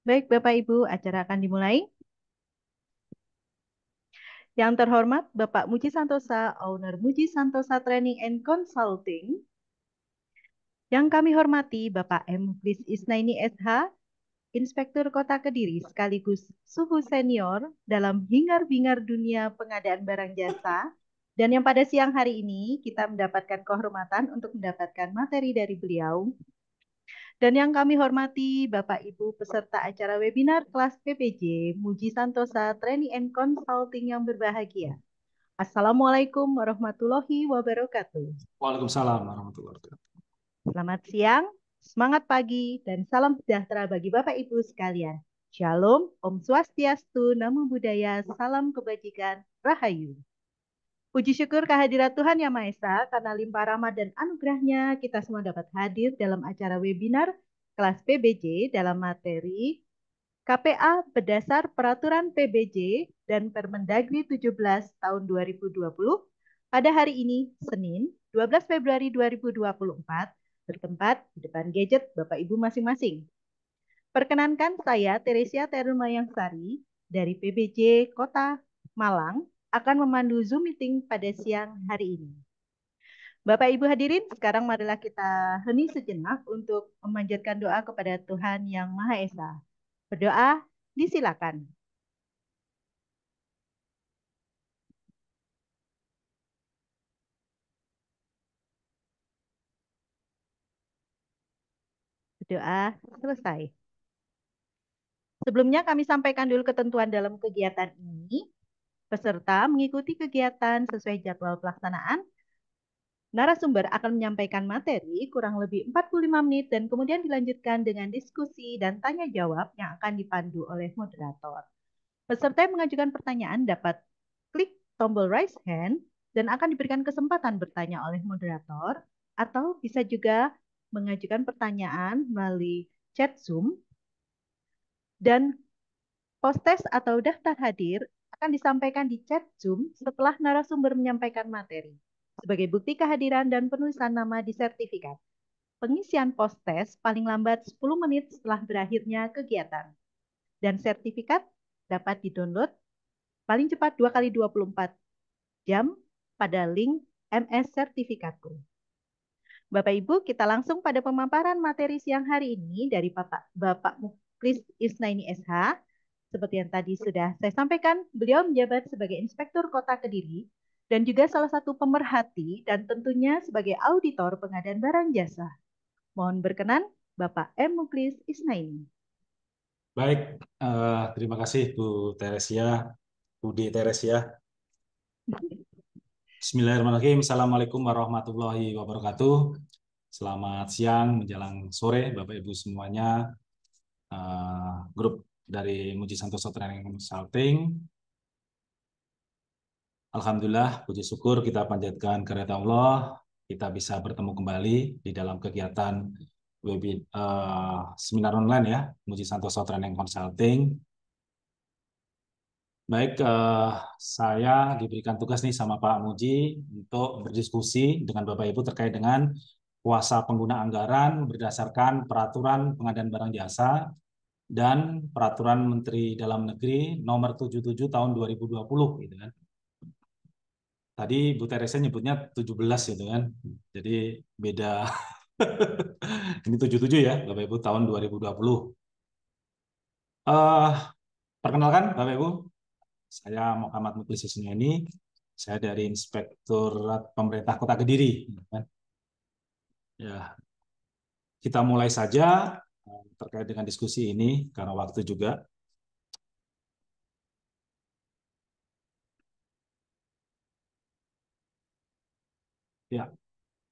Baik, Bapak Ibu, acara akan dimulai. Yang terhormat Bapak Muji Santosa, Owner Muji Santosa Training and Consulting. Yang kami hormati Bapak M. Kris Isnaini SH, Inspektur Kota Kediri sekaligus suhu senior dalam hingar-bingar dunia pengadaan barang jasa. Dan yang pada siang hari ini kita mendapatkan kehormatan untuk mendapatkan materi dari beliau. Dan yang kami hormati Bapak Ibu peserta acara webinar kelas PPJ Muji Santosa Training and Consulting yang berbahagia. Assalamualaikum warahmatullahi wabarakatuh. Waalaikumsalam warahmatullahi wabarakatuh. Selamat siang, semangat pagi, dan salam sejahtera bagi Bapak Ibu sekalian. Shalom, Om Swastiastu, Namo Buddhaya, salam kebajikan, Rahayu. Puji syukur kehadirat Tuhan Yang Maha Esa, karena limpah rahmat dan anugerahnya kita semua dapat hadir dalam acara webinar kelas PBJ dalam materi KPA berdasar Peraturan PBJ dan Permendagri 17 tahun 2020 pada hari ini, Senin, 12 Februari 2024, bertempat di depan gadget Bapak Ibu masing-masing. Perkenankan saya, Teresia Terumayangsari, dari PBJ Kota Malang, akan memandu Zoom meeting pada siang hari ini. Bapak Ibu hadirin, sekarang marilah kita hening sejenak untuk memanjatkan doa kepada Tuhan Yang Maha Esa. Berdoa, disilakan. Doa selesai. Sebelumnya kami sampaikan dulu ketentuan dalam kegiatan ini. Peserta mengikuti kegiatan sesuai jadwal pelaksanaan. Narasumber akan menyampaikan materi kurang lebih 45 menit dan kemudian dilanjutkan dengan diskusi dan tanya jawab yang akan dipandu oleh moderator. Peserta yang mengajukan pertanyaan dapat klik tombol raise hand dan akan diberikan kesempatan bertanya oleh moderator atau bisa juga mengajukan pertanyaan melalui chat Zoom. Dan post-test atau daftar hadir akan disampaikan di chat Zoom setelah narasumber menyampaikan materi. Sebagai bukti kehadiran dan penulisan nama di sertifikat. Pengisian post-test paling lambat 10 menit setelah berakhirnya kegiatan. Dan sertifikat dapat didownload paling cepat 2 kali 24 jam pada link MS Sertifikatku. Bapak Ibu, kita langsung pada pemaparan materi siang hari ini dari Bapak Kris Isnaini SH. Seperti yang tadi sudah saya sampaikan, beliau menjabat sebagai Inspektur Kota Kediri dan juga salah satu pemerhati dan tentunya sebagai auditor pengadaan barang jasa. Mohon berkenan, Bapak M. Muklis Isnaini. Baik, terima kasih Bu Teresia, Budi Teresia. Bismillahirrahmanirrahim. Assalamualaikum warahmatullahi wabarakatuh. Selamat siang menjelang sore, Bapak Ibu semuanya. Grup dari Muji Santosa Training Consulting. Alhamdulillah, puji syukur kita panjatkan kehadirat Allah. Kita bisa bertemu kembali di dalam kegiatan seminar online ya, Muji Santosa Training Consulting. Baik, saya diberikan tugas nih sama Pak Muji untuk berdiskusi dengan Bapak Ibu terkait dengan kuasa pengguna anggaran berdasarkan Peraturan Pengadaan Barang Jasa dan Peraturan Menteri Dalam Negeri Nomor 77 Tahun 2020 gitu kan. Tadi Bu Teresa nyebutnya 17 gitu kan. Jadi beda. Ini 77 ya, Bapak Ibu tahun 2020. Perkenalkan Bapak Ibu, saya Muhammad Muklis Isnaini. Saya dari Inspektorat Pemerintah Kota Kediri. Ya, kita mulai saja terkait dengan diskusi ini karena waktu juga. Ya,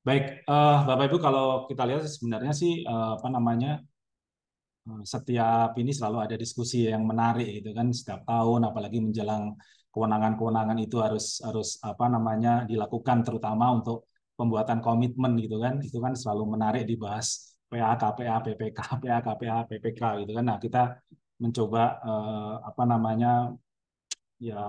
baik, Bapak Ibu kalau kita lihat sebenarnya sih apa namanya setiap ini selalu ada diskusi yang menarik itu kan setiap tahun, apalagi menjelang kewenangan-kewenangan itu harus apa namanya dilakukan terutama untuk pembuatan komitmen gitu kan selalu menarik dibahas PA, KPA, PPK, PA, KPA, PPK gitu kan. Nah kita mencoba apa namanya ya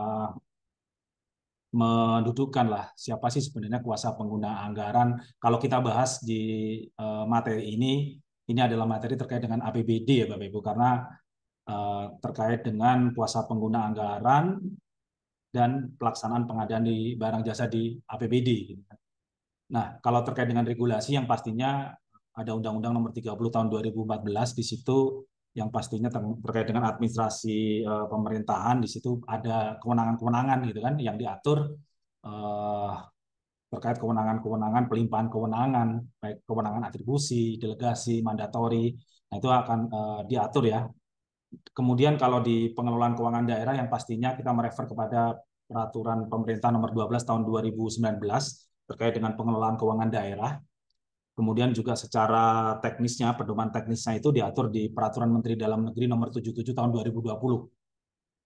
mendudukkan lah siapa sih sebenarnya kuasa pengguna anggaran. Kalau kita bahas di materi ini adalah materi terkait dengan APBD ya Bapak Ibu, karena terkait dengan kuasa pengguna anggaran dan pelaksanaan pengadaan di barang jasa di APBD. Nah, kalau terkait dengan regulasi yang pastinya ada Undang-Undang Nomor 30 Tahun 2014 di situ yang pastinya terkait dengan administrasi pemerintahan, di situ ada kewenangan-kewenangan gitu kan yang diatur eh, terkait kewenangan-kewenangan, pelimpahan kewenangan, baik kewenangan atribusi, delegasi, mandatori. Nah, itu akan diatur ya. Kemudian kalau di pengelolaan keuangan daerah yang pastinya kita merefer kepada Peraturan Pemerintah Nomor 12 Tahun 2019 terkait dengan pengelolaan keuangan daerah. Kemudian juga secara teknisnya, pedoman teknisnya itu diatur di Peraturan Menteri Dalam Negeri Nomor 77 Tahun 2020.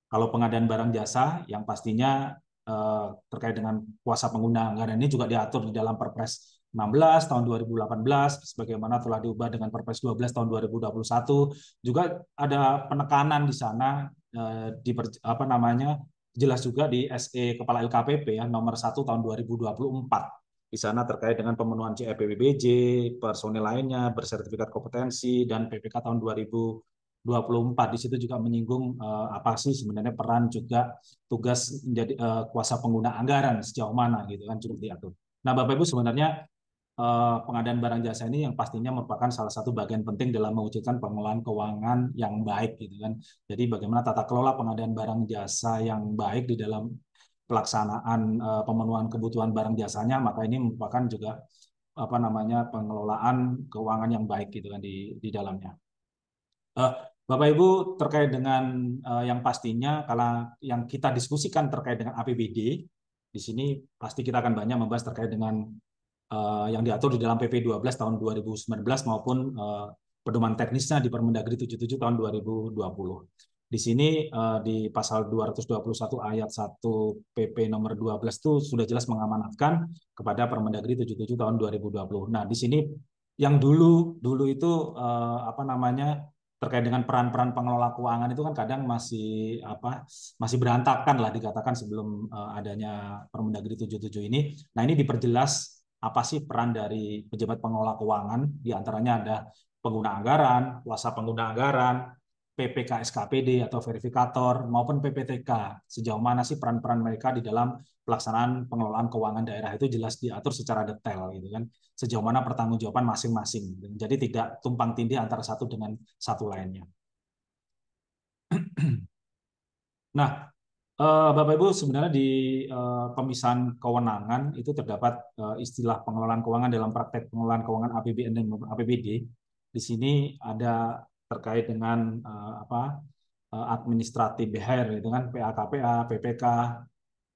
Kalau pengadaan barang jasa yang pastinya terkait dengan kuasa pengguna anggaran ini juga diatur di dalam Perpres 16 tahun 2018 sebagaimana telah diubah dengan Perpres 12 tahun 2021. Juga ada penekanan di sana di apa namanya jelas juga di SE Kepala LKPP ya nomor 1 tahun 2024. Di sana terkait dengan pemenuhan CEPBBJ, personil lainnya, bersertifikat kompetensi dan PPK tahun 2024. Di situ juga menyinggung apa sih sebenarnya peran juga tugas menjadi kuasa pengguna anggaran sejauh mana gitu kan cukup diatur. Nah, Bapak Ibu sebenarnya pengadaan barang jasa ini yang pastinya merupakan salah satu bagian penting dalam mewujudkan pengelolaan keuangan yang baik gitu kan. Jadi bagaimana tata kelola pengadaan barang jasa yang baik di dalam pelaksanaan pemenuhan kebutuhan barang jasanya, maka ini merupakan juga apa namanya pengelolaan keuangan yang baik gitu kan di dalamnya. Bapak Ibu terkait dengan yang pastinya kalau yang kita diskusikan terkait dengan APBD di sini pasti kita akan banyak membahas terkait dengan yang diatur di dalam PP 12 tahun 2019 maupun pedoman teknisnya di Permendagri 77 tahun 2020. Di sini di pasal 221 ayat 1 PP nomor 12 itu sudah jelas mengamanatkan kepada Permendagri 77 tahun 2020. Nah, di sini yang dulu itu apa namanya terkait dengan peran-peran pengelola keuangan itu kan kadang masih berantakan lah dikatakan sebelum adanya Permendagri 77 ini. Nah, ini diperjelas apa sih peran dari pejabat pengelola keuangan, di antaranya ada pengguna anggaran, kuasa pengguna anggaran, PPK SKPD atau verifikator maupun PPTK. Sejauh mana sih peran-peran mereka di dalam pelaksanaan pengelolaan keuangan daerah itu jelas diatur secara detail gitu kan. Sejauh mana pertanggungjawaban masing-masing. Jadi tidak tumpang tindih antara satu dengan satu lainnya. Nah, Bapak Ibu sebenarnya di pemisahan kewenangan itu terdapat istilah pengelolaan keuangan dalam praktek pengelolaan keuangan APBN dan APBD. Di sini ada terkait dengan administratif BHR itu kan PAKPA, PPK,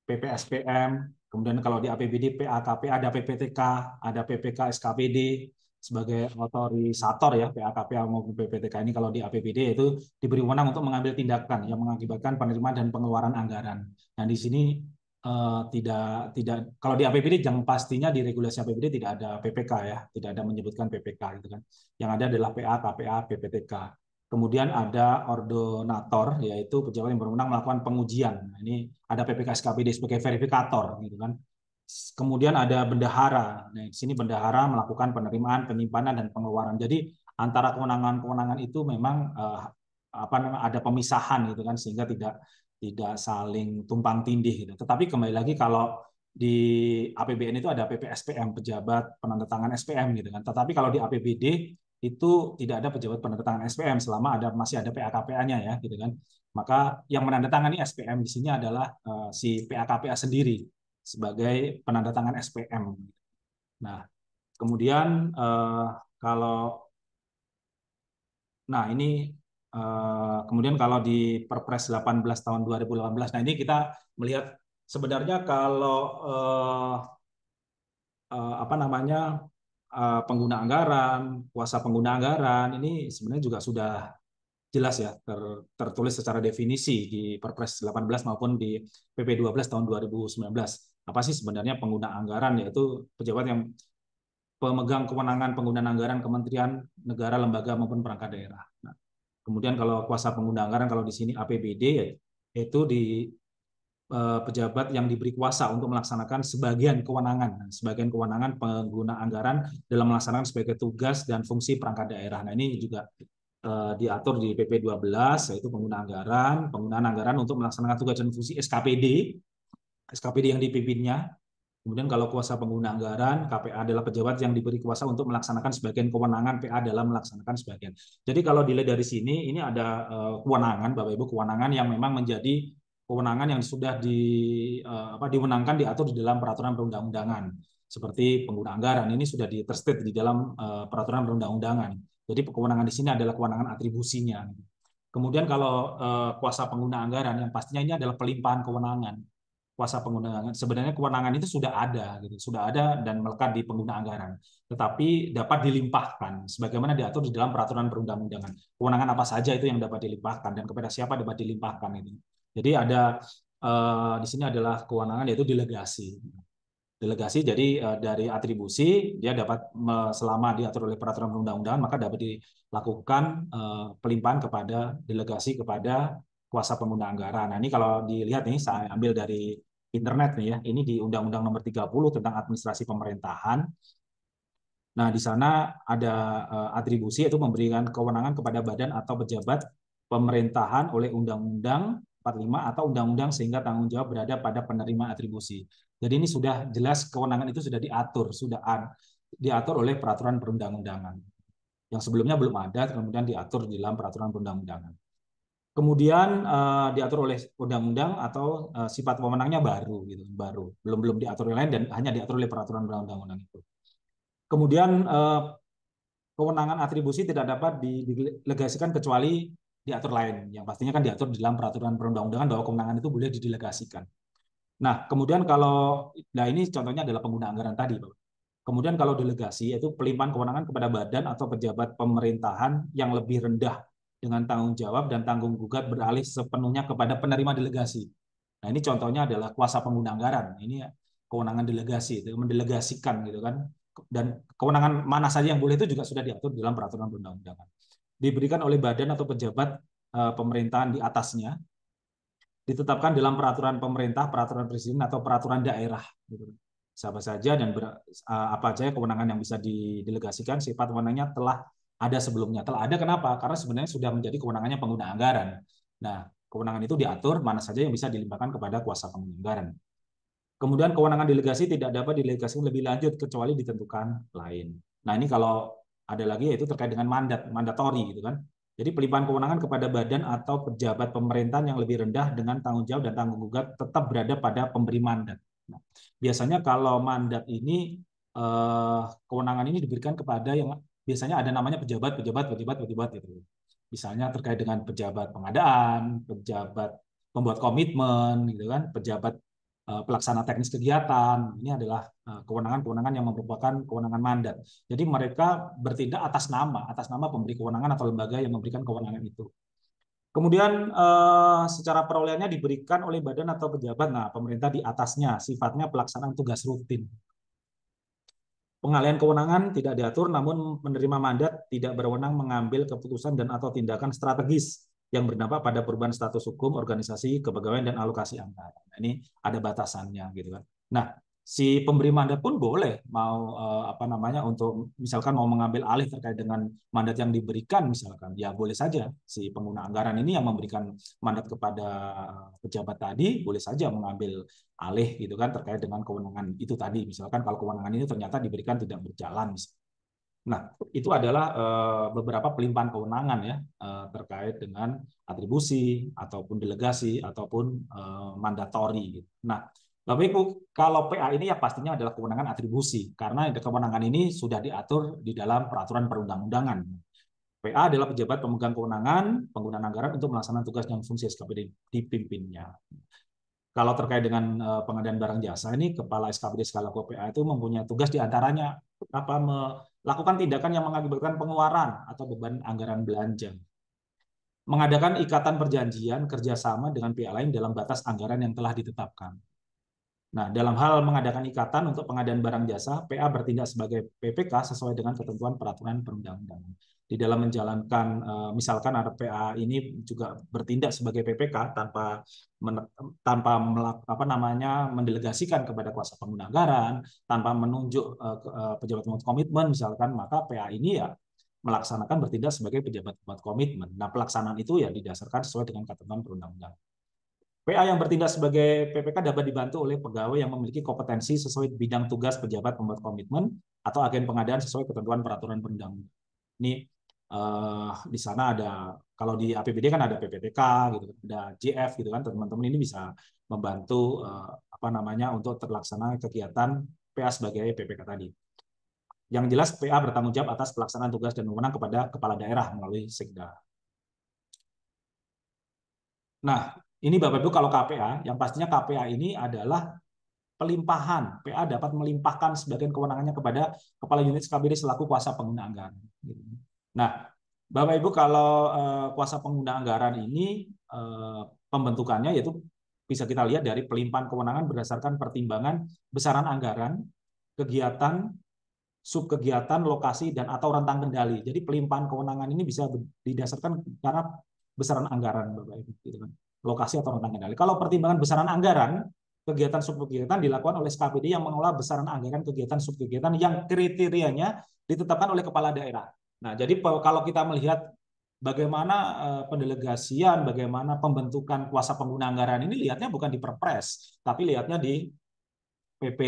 PPSPM, kemudian kalau di APBD PAKPA ada PPTK, ada PPK SKPD sebagai otorisator ya PAKPA maupun PPTK ini kalau di APBD itu diberi wewenang untuk mengambil tindakan yang mengakibatkan penerimaan dan pengeluaran anggaran. Nah, di sini tidak kalau di APBD yang pastinya di regulasi APBD tidak ada PPK ya, tidak ada menyebutkan PPK gitu kan. Yang ada adalah PA, KPA, PPTK. Kemudian ada ordonator, yaitu pejabat yang berwenang melakukan pengujian. Nah, ini ada PPK SKPD sebagai verifikator, gitu kan. Kemudian ada bendahara. Nah, di sini bendahara melakukan penerimaan, penyimpanan, dan pengeluaran. Jadi antara kewenangan-kewenangan itu memang ada pemisahan, gitu kan, sehingga tidak saling tumpang tindih. Gitu. Tetapi kembali lagi kalau di APBN itu ada PPSPM, pejabat penandatangan SPM, gitu kan. Tetapi kalau di APBD itu tidak ada pejabat penandatangan SPM selama masih ada PAKPA-nya ya gitu kan. Maka yang menandatangani SPM di sini adalah si PAKPA sendiri sebagai penandatangan SPM. Nah, kemudian kalau ini kemudian kalau di Perpres 18 tahun 2018, nah ini kita melihat sebenarnya kalau apa namanya pengguna anggaran, kuasa pengguna anggaran ini sebenarnya juga sudah jelas ya tertulis secara definisi di Perpres 18 maupun di PP 12 tahun 2019. Apa sih sebenarnya pengguna anggaran, yaitu pejabat yang pemegang kewenangan penggunaan anggaran kementerian, negara, lembaga maupun perangkat daerah. Nah, kemudian kalau kuasa pengguna anggaran kalau di sini APBD yaitu di pejabat yang diberi kuasa untuk melaksanakan sebagian kewenangan pengguna anggaran dalam melaksanakan sebagai tugas dan fungsi perangkat daerah. Nah, ini juga diatur di PP 12, yaitu penggunaan anggaran untuk melaksanakan tugas dan fungsi SKPD yang dipimpinnya. Kemudian kalau kuasa pengguna anggaran, KPA adalah pejabat yang diberi kuasa untuk melaksanakan sebagian kewenangan PA dalam melaksanakan sebagian. Jadi kalau dilihat dari sini, ini ada kewenangan, Bapak Ibu, kewenangan yang memang menjadi kewenangan yang sudah dimenangkan diatur di dalam peraturan perundang-undangan. Seperti pengguna anggaran, ini sudah terstate di dalam peraturan perundang-undangan. Jadi kewenangan di sini adalah kewenangan atribusinya. Kemudian kalau kuasa pengguna anggaran, yang pastinya ini adalah pelimpahan kewenangan. Kuasa pengguna sebenarnya kewenangan itu sudah ada dan melekat di pengguna anggaran, tetapi dapat dilimpahkan sebagaimana diatur di dalam peraturan perundang-undangan. Kewenangan apa saja itu yang dapat dilimpahkan dan kepada siapa dapat dilimpahkan itu. Jadi ada di sini adalah kewenangan yaitu delegasi. Jadi dari atribusi dia dapat selama diatur oleh peraturan perundang-undangan maka dapat dilakukan pelimpahan kepada delegasi kepada kuasa pengguna anggaran. Nah, ini kalau dilihat nih saya ambil dari internet nih ya. Ini di Undang-Undang Nomor 30 tentang Administrasi Pemerintahan. Nah, di sana ada atribusi yaitu memberikan kewenangan kepada badan atau pejabat pemerintahan oleh Undang-Undang 45 atau Undang-Undang sehingga tanggung jawab berada pada penerima atribusi. Jadi ini sudah jelas kewenangan itu sudah diatur oleh peraturan perundang-undangan. Yang sebelumnya belum ada, kemudian diatur di dalam peraturan perundang-undangan. Kemudian diatur oleh undang-undang atau sifat wewenangnya baru gitu, belum diatur oleh lain dan hanya diatur oleh peraturan perundang-undang itu. Kemudian kewenangan atribusi tidak dapat didelegasikan kecuali diatur lain. Yang pastinya kan diatur di dalam peraturan perundang-undangan bahwa kewenangan itu boleh didelegasikan. Nah, kemudian ini contohnya adalah pengguna anggaran tadi, Pak. Kemudian kalau delegasi yaitu pelimpahan kewenangan kepada badan atau pejabat pemerintahan yang lebih rendah dengan tanggung jawab dan tanggung gugat beralih sepenuhnya kepada penerima delegasi. Nah, ini contohnya adalah kuasa pengguna anggaran. Ini kewenangan delegasi, itu mendelegasikan gitu kan. Dan kewenangan mana saja yang boleh itu juga sudah diatur dalam peraturan perundang-undangan. Diberikan oleh badan atau pejabat pemerintahan di atasnya, ditetapkan dalam peraturan pemerintah, peraturan presiden atau peraturan daerah. Gitu. Siapa saja dan apa saja kewenangan yang bisa didelegasikan, sifat wewenangnya telah ada sebelumnya. Telah ada kenapa? Karena sebenarnya sudah menjadi kewenangannya pengguna anggaran. Nah, kewenangan itu diatur mana saja yang bisa dilimpahkan kepada kuasa pengguna anggaran. Kemudian kewenangan delegasi tidak dapat didelegasikan lebih lanjut kecuali ditentukan lain. Nah, ini kalau ada lagi yaitu terkait dengan mandatori gitu kan. Jadi pelimpahan kewenangan kepada badan atau pejabat pemerintahan yang lebih rendah dengan tanggung jawab dan tanggung gugat tetap berada pada pemberi mandat. Nah, biasanya kalau mandat ini kewenangan ini diberikan kepada yang biasanya ada namanya pejabat gitu. Misalnya terkait dengan pejabat pengadaan, pejabat pembuat komitmen gitu kan, pejabat pelaksana teknis kegiatan. Ini adalah kewenangan-kewenangan yang merupakan kewenangan mandat. Jadi mereka bertindak atas nama pemberi kewenangan atau lembaga yang memberikan kewenangan itu. Kemudian secara perolehannya diberikan oleh badan atau pejabat, nah pemerintah di atasnya, sifatnya pelaksanaan tugas rutin. Pengalihan kewenangan tidak diatur, namun menerima mandat tidak berwenang mengambil keputusan dan atau tindakan strategis yang berdampak pada perubahan status hukum, organisasi, kepegawaian, dan alokasi anggaran. Nah, ini ada batasannya, gitu kan. Nah, si pemberi mandat pun boleh mau untuk misalkan mau mengambil alih terkait dengan mandat yang diberikan, misalkan ya boleh saja si pengguna anggaran ini yang memberikan mandat kepada pejabat tadi boleh saja mengambil alih gitu kan terkait dengan kewenangan itu tadi. Misalkan kalau kewenangan ini ternyata diberikan tidak berjalan. Nah, itu adalah beberapa pelimpahan kewenangan ya terkait dengan atribusi ataupun delegasi ataupun mandatori gitu. Nah, Bapak Ibu, kalau PA ini ya pastinya adalah kewenangan atribusi karena kewenangan ini sudah diatur di dalam peraturan perundang-undangan. PA adalah pejabat pemegang kewenangan penggunaan anggaran untuk melaksanakan tugas dan fungsi SKPD dipimpinnya. Kalau terkait dengan pengadaan barang jasa ini kepala SKPD skala KPA itu mempunyai tugas diantaranya melakukan tindakan yang mengakibatkan pengeluaran atau beban anggaran belanja, mengadakan ikatan perjanjian kerjasama dengan pihak lain dalam batas anggaran yang telah ditetapkan. Nah, dalam hal mengadakan ikatan untuk pengadaan barang jasa, PA bertindak sebagai PPK sesuai dengan ketentuan peraturan perundang-undangan. Di dalam menjalankan, misalkan ada PA ini juga bertindak sebagai PPK tanpa mendelegasikan kepada kuasa pengguna anggaran, tanpa menunjuk pejabat komitmen, misalkan, maka PA ini ya melaksanakan bertindak sebagai pejabat pembuat komitmen. Nah, pelaksanaan itu ya didasarkan sesuai dengan ketentuan perundang-undangan. PA yang bertindak sebagai PPK dapat dibantu oleh pegawai yang memiliki kompetensi sesuai bidang tugas pejabat pembuat komitmen atau agen pengadaan sesuai ketentuan peraturan perundang-undangan. Ini di sana ada, kalau di APBD kan ada PPTK gitu, ada JF gitu kan, teman-teman ini bisa membantu apa namanya untuk terlaksana kegiatan PA sebagai PPK tadi. Yang jelas PA bertanggung jawab atas pelaksanaan tugas dan wewenang kepada kepala daerah melalui Sekda. Nah, ini Bapak Ibu kalau KPA, yang pastinya KPA ini adalah pelimpahan. PA dapat melimpahkan sebagian kewenangannya kepada Kepala Unit SKPD selaku kuasa pengguna anggaran. Nah, Bapak Ibu kalau kuasa pengguna anggaran ini pembentukannya yaitu bisa kita lihat dari pelimpahan kewenangan berdasarkan pertimbangan besaran anggaran, kegiatan, subkegiatan, lokasi, dan atau rentang kendali. Jadi pelimpahan kewenangan ini bisa didasarkan karena besaran anggaran, Bapak Ibu, gitu kan. Lokasi atau rentang kendali. Kalau pertimbangan besaran anggaran, kegiatan subkegiatan dilakukan oleh SKPD yang mengelola besaran anggaran kegiatan subkegiatan yang kriterianya ditetapkan oleh kepala daerah. Nah, jadi kalau kita melihat bagaimana pendelegasian, bagaimana pembentukan kuasa pengguna anggaran ini, lihatnya bukan di Perpres, tapi lihatnya di PP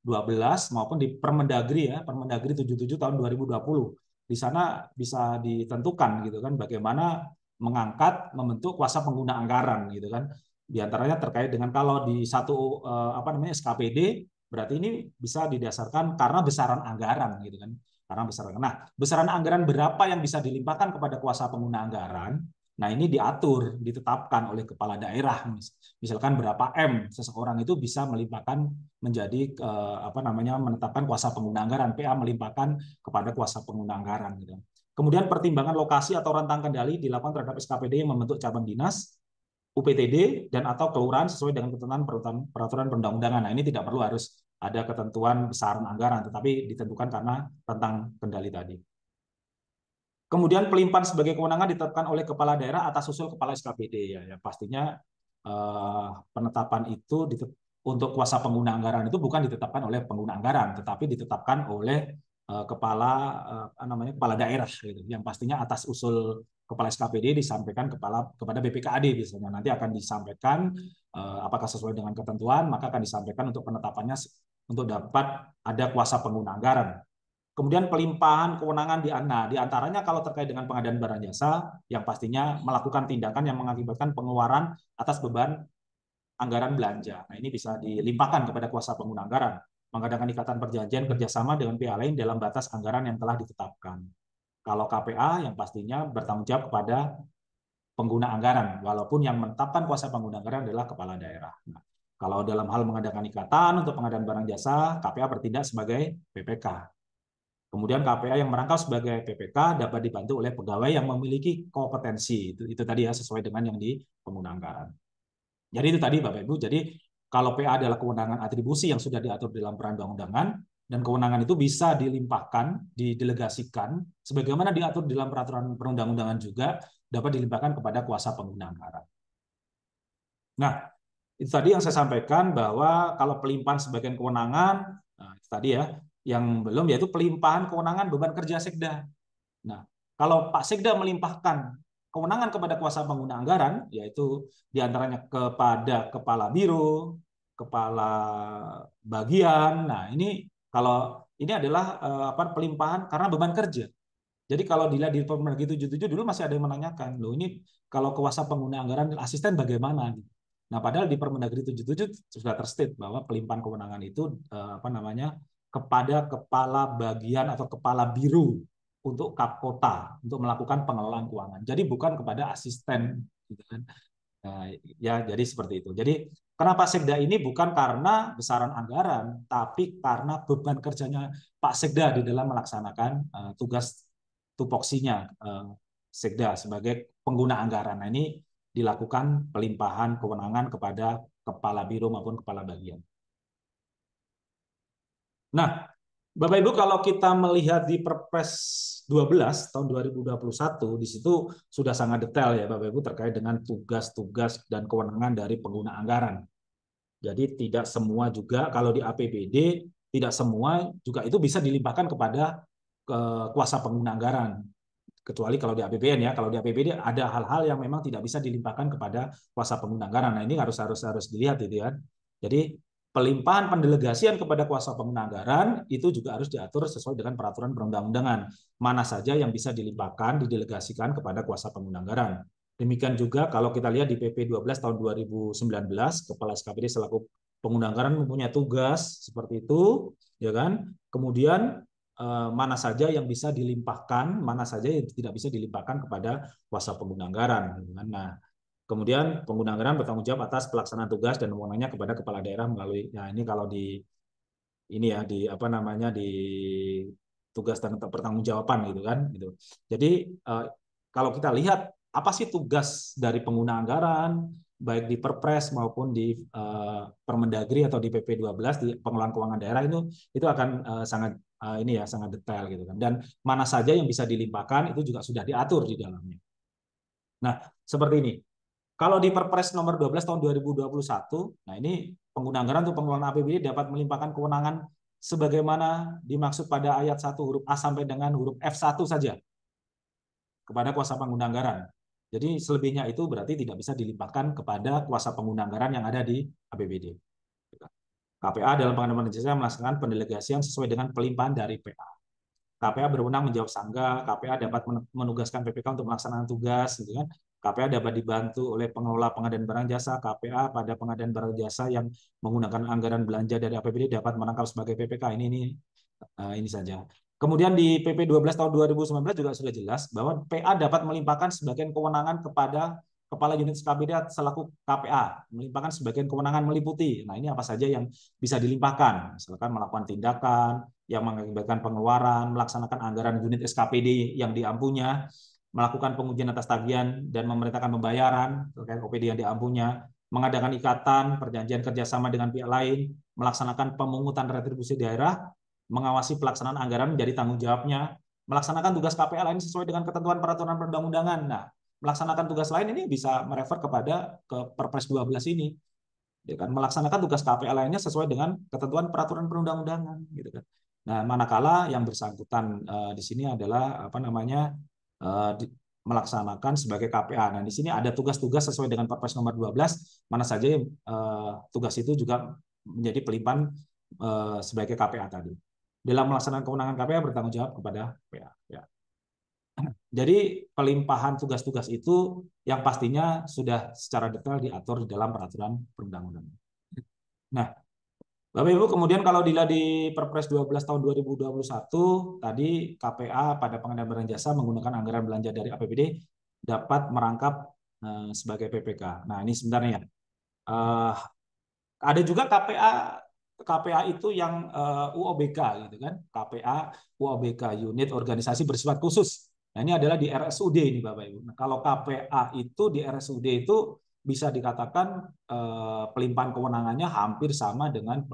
12 maupun di Permendagri ya, Permendagri 77 tahun 2020. Di sana bisa ditentukan gitu kan bagaimana mengangkat membentuk kuasa pengguna anggaran gitu kan. Di antaranya terkait dengan kalau di satu apa namanya SKPD berarti ini bisa didasarkan karena besaran anggaran gitu kan. Karena besaran. Nah, besaran anggaran berapa yang bisa dilimpahkan kepada kuasa pengguna anggaran? Nah, ini diatur, ditetapkan oleh kepala daerah. Misalkan berapa M seseorang itu bisa melimpahkan menjadi apa namanya menetapkan kuasa pengguna anggaran, PA melimpahkan kepada kuasa pengguna anggaran gitu. Kemudian pertimbangan lokasi atau rentang kendali dilakukan terhadap SKPD yang membentuk cabang dinas, UPTD dan atau kelurahan sesuai dengan ketentuan peraturan perundang-undangan. Nah, ini tidak perlu harus ada ketentuan besaran anggaran, tetapi ditentukan karena rentang kendali tadi. Kemudian pelimpahan sebagai kewenangan ditetapkan oleh kepala daerah atas usul kepala SKPD ya. Ya pastinya penetapan itu untuk kuasa pengguna anggaran itu bukan ditetapkan oleh pengguna anggaran, tetapi ditetapkan oleh kepala daerah gitu. Yang pastinya atas usul kepala SKPD disampaikan kepada BPKAD biasanya. Nanti akan disampaikan apakah sesuai dengan ketentuan, maka akan disampaikan untuk penetapannya untuk dapat ada kuasa pengguna anggaran. Kemudian pelimpahan kewenangan di antaranya kalau terkait dengan pengadaan barang jasa yang pastinya melakukan tindakan yang mengakibatkan pengeluaran atas beban anggaran belanja. Nah, ini bisa dilimpahkan kepada kuasa pengguna anggaran, mengadakan ikatan perjanjian kerjasama dengan pihak lain dalam batas anggaran yang telah ditetapkan. Kalau KPA yang pastinya bertanggung jawab kepada pengguna anggaran, walaupun yang menetapkan kuasa pengguna anggaran adalah kepala daerah. Nah, kalau dalam hal mengadakan ikatan untuk pengadaan barang jasa, KPA bertindak sebagai PPK. Kemudian KPA yang merangkap sebagai PPK dapat dibantu oleh pegawai yang memiliki kompetensi. Itu tadi ya sesuai dengan yang di pengguna anggaran. Jadi itu tadi Bapak Ibu. Jadi kalau PA adalah kewenangan atribusi yang sudah diatur dalam perundang-undangan dan kewenangan itu bisa dilimpahkan, didelegasikan sebagaimana diatur dalam peraturan perundang-undangan juga dapat dilimpahkan kepada kuasa pengguna anggaran. Nah, itu tadi yang saya sampaikan bahwa kalau pelimpahan sebagian kewenangan, nah itu tadi ya, yang belum yaitu pelimpahan kewenangan beban kerja Sekda. Nah, kalau Pak Sekda melimpahkan kewenangan kepada kuasa pengguna anggaran, yaitu diantaranya kepada kepala biro, kepala bagian. Nah, ini kalau ini adalah pelimpahan karena beban kerja. Jadi kalau dilihat di Permendagri 77 dulu masih ada yang menanyakan, loh ini kalau kuasa pengguna anggaran asisten bagaimana? Nah, padahal di Permendagri 77 sudah terstate bahwa pelimpahan kewenangan itu kepada kepala bagian atau kepala biro untuk Kapkota untuk melakukan pengelolaan keuangan. Jadi bukan kepada asisten gitu kan. Nah, ya jadi seperti itu. Jadi kenapa Sekda ini bukan karena besaran anggaran, tapi karena beban kerjanya Pak Sekda di dalam melaksanakan tugas tupoksinya Sekda sebagai pengguna anggaran. Nah, ini dilakukan pelimpahan kewenangan kepada kepala biro maupun kepala bagian. Nah, Bapak Ibu kalau kita melihat di Perpres 12 tahun 2021 di situ sudah sangat detail ya Bapak Ibu terkait dengan tugas-tugas dan kewenangan dari pengguna anggaran. Jadi tidak semua juga kalau di APBD tidak semua juga itu bisa dilimpahkan kepada kuasa pengguna anggaran. kecuali kalau di APBN ya. Kalau di APBD ada hal-hal yang memang tidak bisa dilimpahkan kepada kuasa pengguna anggaran. Nah, ini harus dilihat itu kan. Jadi pelimpahan pendelegasian kepada kuasa pengguna anggaran itu juga harus diatur sesuai dengan peraturan perundang-undangan. Mana saja yang bisa dilimpahkan, didelegasikan kepada kuasa pengguna anggaran. Demikian juga kalau kita lihat di PP 12 tahun 2019, Kepala SKPD selaku pengguna anggaran mempunyai tugas seperti itu, ya kan? Kemudian mana saja yang bisa dilimpahkan, mana saja yang tidak bisa dilimpahkan kepada kuasa pengguna anggaran. Nah, kemudian pengguna anggaran bertanggung jawab atas pelaksanaan tugas dan wewenangnya kepada kepala daerah melalui, nah ini kalau di ini ya di apa namanya di tugas dan pertanggungjawaban gitu kan, gitu. Jadi kalau kita lihat apa sih tugas dari pengguna anggaran, baik di Perpres maupun di Permendagri atau di PP 12 di pengelolaan keuangan daerah itu akan sangat ini ya sangat detail gitu kan. Dan mana saja yang bisa dilimpahkan itu juga sudah diatur di dalamnya. Nah, seperti ini. Kalau di Perpres nomor 12 tahun 2021, nah ini pengguna anggaran untuk pengelolaan APBD dapat melimpahkan kewenangan sebagaimana dimaksud pada ayat 1 huruf A sampai dengan huruf F1 saja kepada kuasa pengguna anggaran. Jadi selebihnya itu berarti tidak bisa dilimpahkan kepada kuasa pengguna anggaran yang ada di APBD. KPA dalam pengadaan jasa melaksanakan pendelegasian sesuai dengan pelimpahan dari PA. KPA berwenang menjawab sanggah, KPA dapat menugaskan PPK untuk melaksanakan tugas, gitu kan. KPA dapat dibantu oleh pengelola pengadaan barang jasa. KPA pada pengadaan barang jasa yang menggunakan anggaran belanja dari APBD dapat merangkap sebagai PPK. Ini saja. Kemudian di PP 12 tahun 2019 juga sudah jelas bahwa PA dapat melimpahkan sebagian kewenangan kepada Kepala Unit SKPD selaku KPA, melimpahkan sebagian kewenangan meliputi. Nah, ini apa saja yang bisa dilimpahkan? Misalkan melakukan tindakan yang mengakibatkan pengeluaran, melaksanakan anggaran unit SKPD yang diampunya, melakukan pengujian atas tagihan dan memerintahkan pembayaran terkait OPD yang diampunya, mengadakan ikatan, perjanjian kerjasama dengan pihak lain, melaksanakan pemungutan retribusi daerah, mengawasi pelaksanaan anggaran menjadi tanggung jawabnya, melaksanakan tugas KPA lain sesuai dengan ketentuan peraturan perundang-undangan. Nah, melaksanakan tugas lain ini bisa merefer kepada ke Perpres 12 ini. Ya kan, melaksanakan tugas KPA lainnya sesuai dengan ketentuan peraturan perundang-undangan gitu kan. Nah, manakala yang bersangkutan di sini adalah apa namanya melaksanakan sebagai KPA. Nah, di sini ada tugas-tugas sesuai dengan Perpres nomor 12, mana saja tugas itu juga menjadi pelimpahan sebagai KPA tadi. Dalam melaksanakan kewenangan KPA bertanggung jawab kepada PA. Ya. Jadi pelimpahan tugas-tugas itu yang pastinya sudah secara detail diatur di dalam peraturan perundang-undangan. Nah, Bapak Ibu, kemudian kalau dilihat di Perpres 12 tahun 2021, tadi KPA pada pengadaan barang jasa menggunakan anggaran belanja dari APBD dapat merangkap sebagai PPK. Nah, ini sebenarnya ada juga KPA itu yang UOBK gitu kan, KPA UOBK unit organisasi bersifat khusus. Nah, ini adalah di RSUD ini Bapak Ibu. Nah, kalau KPA itu di RSUD itu bisa dikatakan pelimpahan kewenangannya hampir sama dengan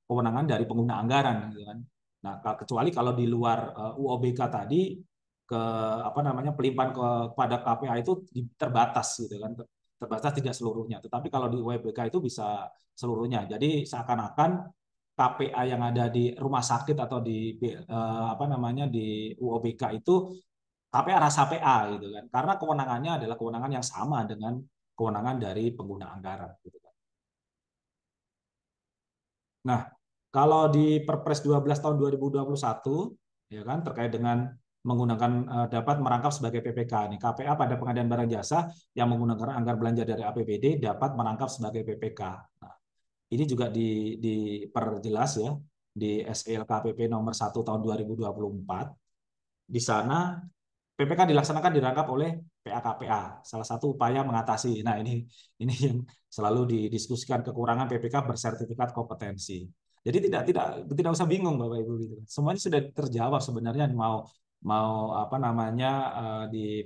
kewenangan dari pengguna anggaran gitu kan. Nah, kecuali kalau di luar UOBK tadi ke apa namanya pelimpahan kepada KPA itu terbatas gitu kan. Terbatas tidak seluruhnya. Tetapi kalau di UOBK itu bisa seluruhnya. Jadi seakan-akan KPA yang ada di rumah sakit atau di apa namanya di UOBK itu KPA rasa PA gitu kan. Karena kewenangannya adalah kewenangan yang sama dengan kewenangan dari pengguna anggaran gitu kan. Nah, kalau di Perpres 12 tahun 2021 ya kan terkait dengan menggunakan dapat merangkap sebagai PPK nih. KPA pada pengadaan barang jasa yang menggunakan anggaran belanja dari APBD dapat merangkap sebagai PPK. Nah, ini juga diperjelas ya di SELKPP nomor 1 tahun 2024. Di sana PPK dilaksanakan dirangkap oleh PA-KPA, salah satu upaya mengatasi. Nah, ini yang selalu didiskusikan kekurangan PPK bersertifikat kompetensi. Jadi tidak usah bingung Bapak Ibu gitu. Semuanya sudah terjawab sebenarnya mau apa namanya di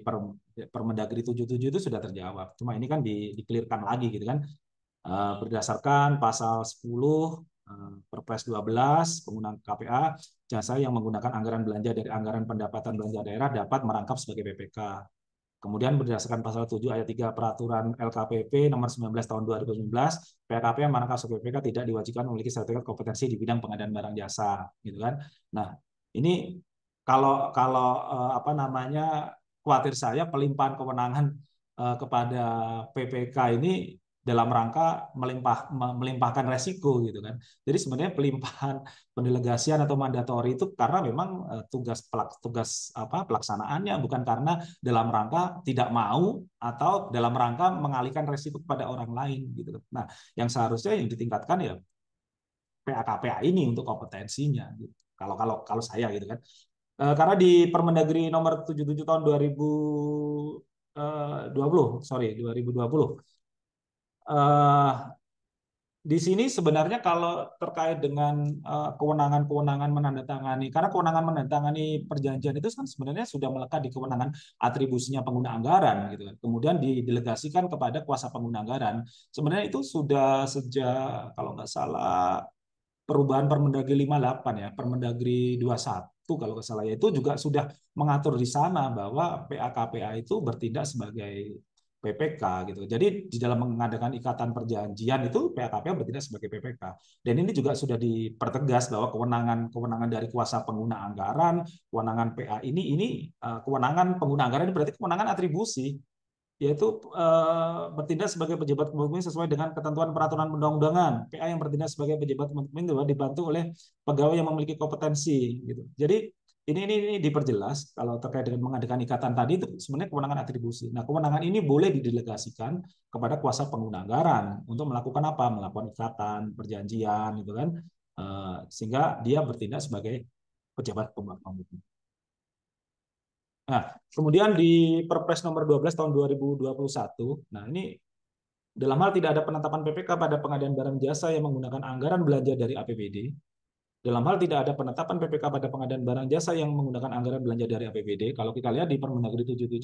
Permendagri 77 itu sudah terjawab. Cuma ini kan dikelirkan lagi gitu kan. Berdasarkan pasal 10 Perpres 12 penggunaan KPA jasa yang menggunakan anggaran belanja dari anggaran pendapatan belanja daerah dapat merangkap sebagai PPK. Kemudian berdasarkan pasal 7 ayat 3 peraturan LKPP nomor 19 tahun 2019, PKP yang merangkap sebagai PPK tidak diwajibkan memiliki sertifikat kompetensi di bidang pengadaan barang jasa, gitu kan. Nah, ini kalau apa namanya khawatir saya pelimpahan kewenangan kepada PPK ini dalam rangka melimpahkan resiko gitu kan. Jadi sebenarnya pelimpahan pendelegasian atau mandatori itu karena memang tugas pelaksanaannya, bukan karena dalam rangka tidak mau atau dalam rangka mengalihkan resiko kepada orang lain gitu. Nah, yang seharusnya yang ditingkatkan ya PA-KPA ini untuk kompetensinya gitu. Kalau saya gitu kan. Karena di Permendagri nomor 77 tahun 2020 di sini sebenarnya kalau terkait dengan kewenangan-kewenangan menandatangani, karena kewenangan menandatangani perjanjian itu kan sebenarnya sudah melekat di kewenangan atribusinya pengguna anggaran gitu kan. Kemudian didelegasikan kepada kuasa pengguna anggaran. Sebenarnya itu sudah sejak kalau nggak salah perubahan Permendagri 58 ya, Permendagri 21 kalau nggak salah ya, itu juga sudah mengatur di sana bahwa PA-KPA itu bertindak sebagai PPK gitu. Jadi di dalam mengadakan ikatan perjanjian itu PA-KPA bertindak sebagai PPK. Dan ini juga sudah dipertegas bahwa kewenangan dari kuasa pengguna anggaran, kewenangan PA ini kewenangan pengguna anggaran ini berarti kewenangan atribusi, yaitu bertindak sebagai pejabat pemimpin sesuai dengan ketentuan peraturan undang-undangan. PA yang bertindak sebagai pejabat pemimpin dibantu oleh pegawai yang memiliki kompetensi gitu. Jadi ini diperjelas kalau terkait dengan mengadakan ikatan tadi itu sebenarnya kewenangan atribusi. Nah, kewenangan ini boleh didelegasikan kepada kuasa pengguna anggaran untuk melakukan apa? Melakukan ikatan, perjanjian gitu kan. Sehingga dia bertindak sebagai pejabat pemimpin. Nah, kemudian di Perpres nomor 12 tahun 2021, nah ini dalam hal tidak ada penetapan PPK pada pengadaan barang jasa yang menggunakan anggaran belanja dari APBD, dalam hal tidak ada penetapan PPK pada pengadaan barang jasa yang menggunakan anggaran belanja dari APBD, kalau kita lihat di Permendagri 77,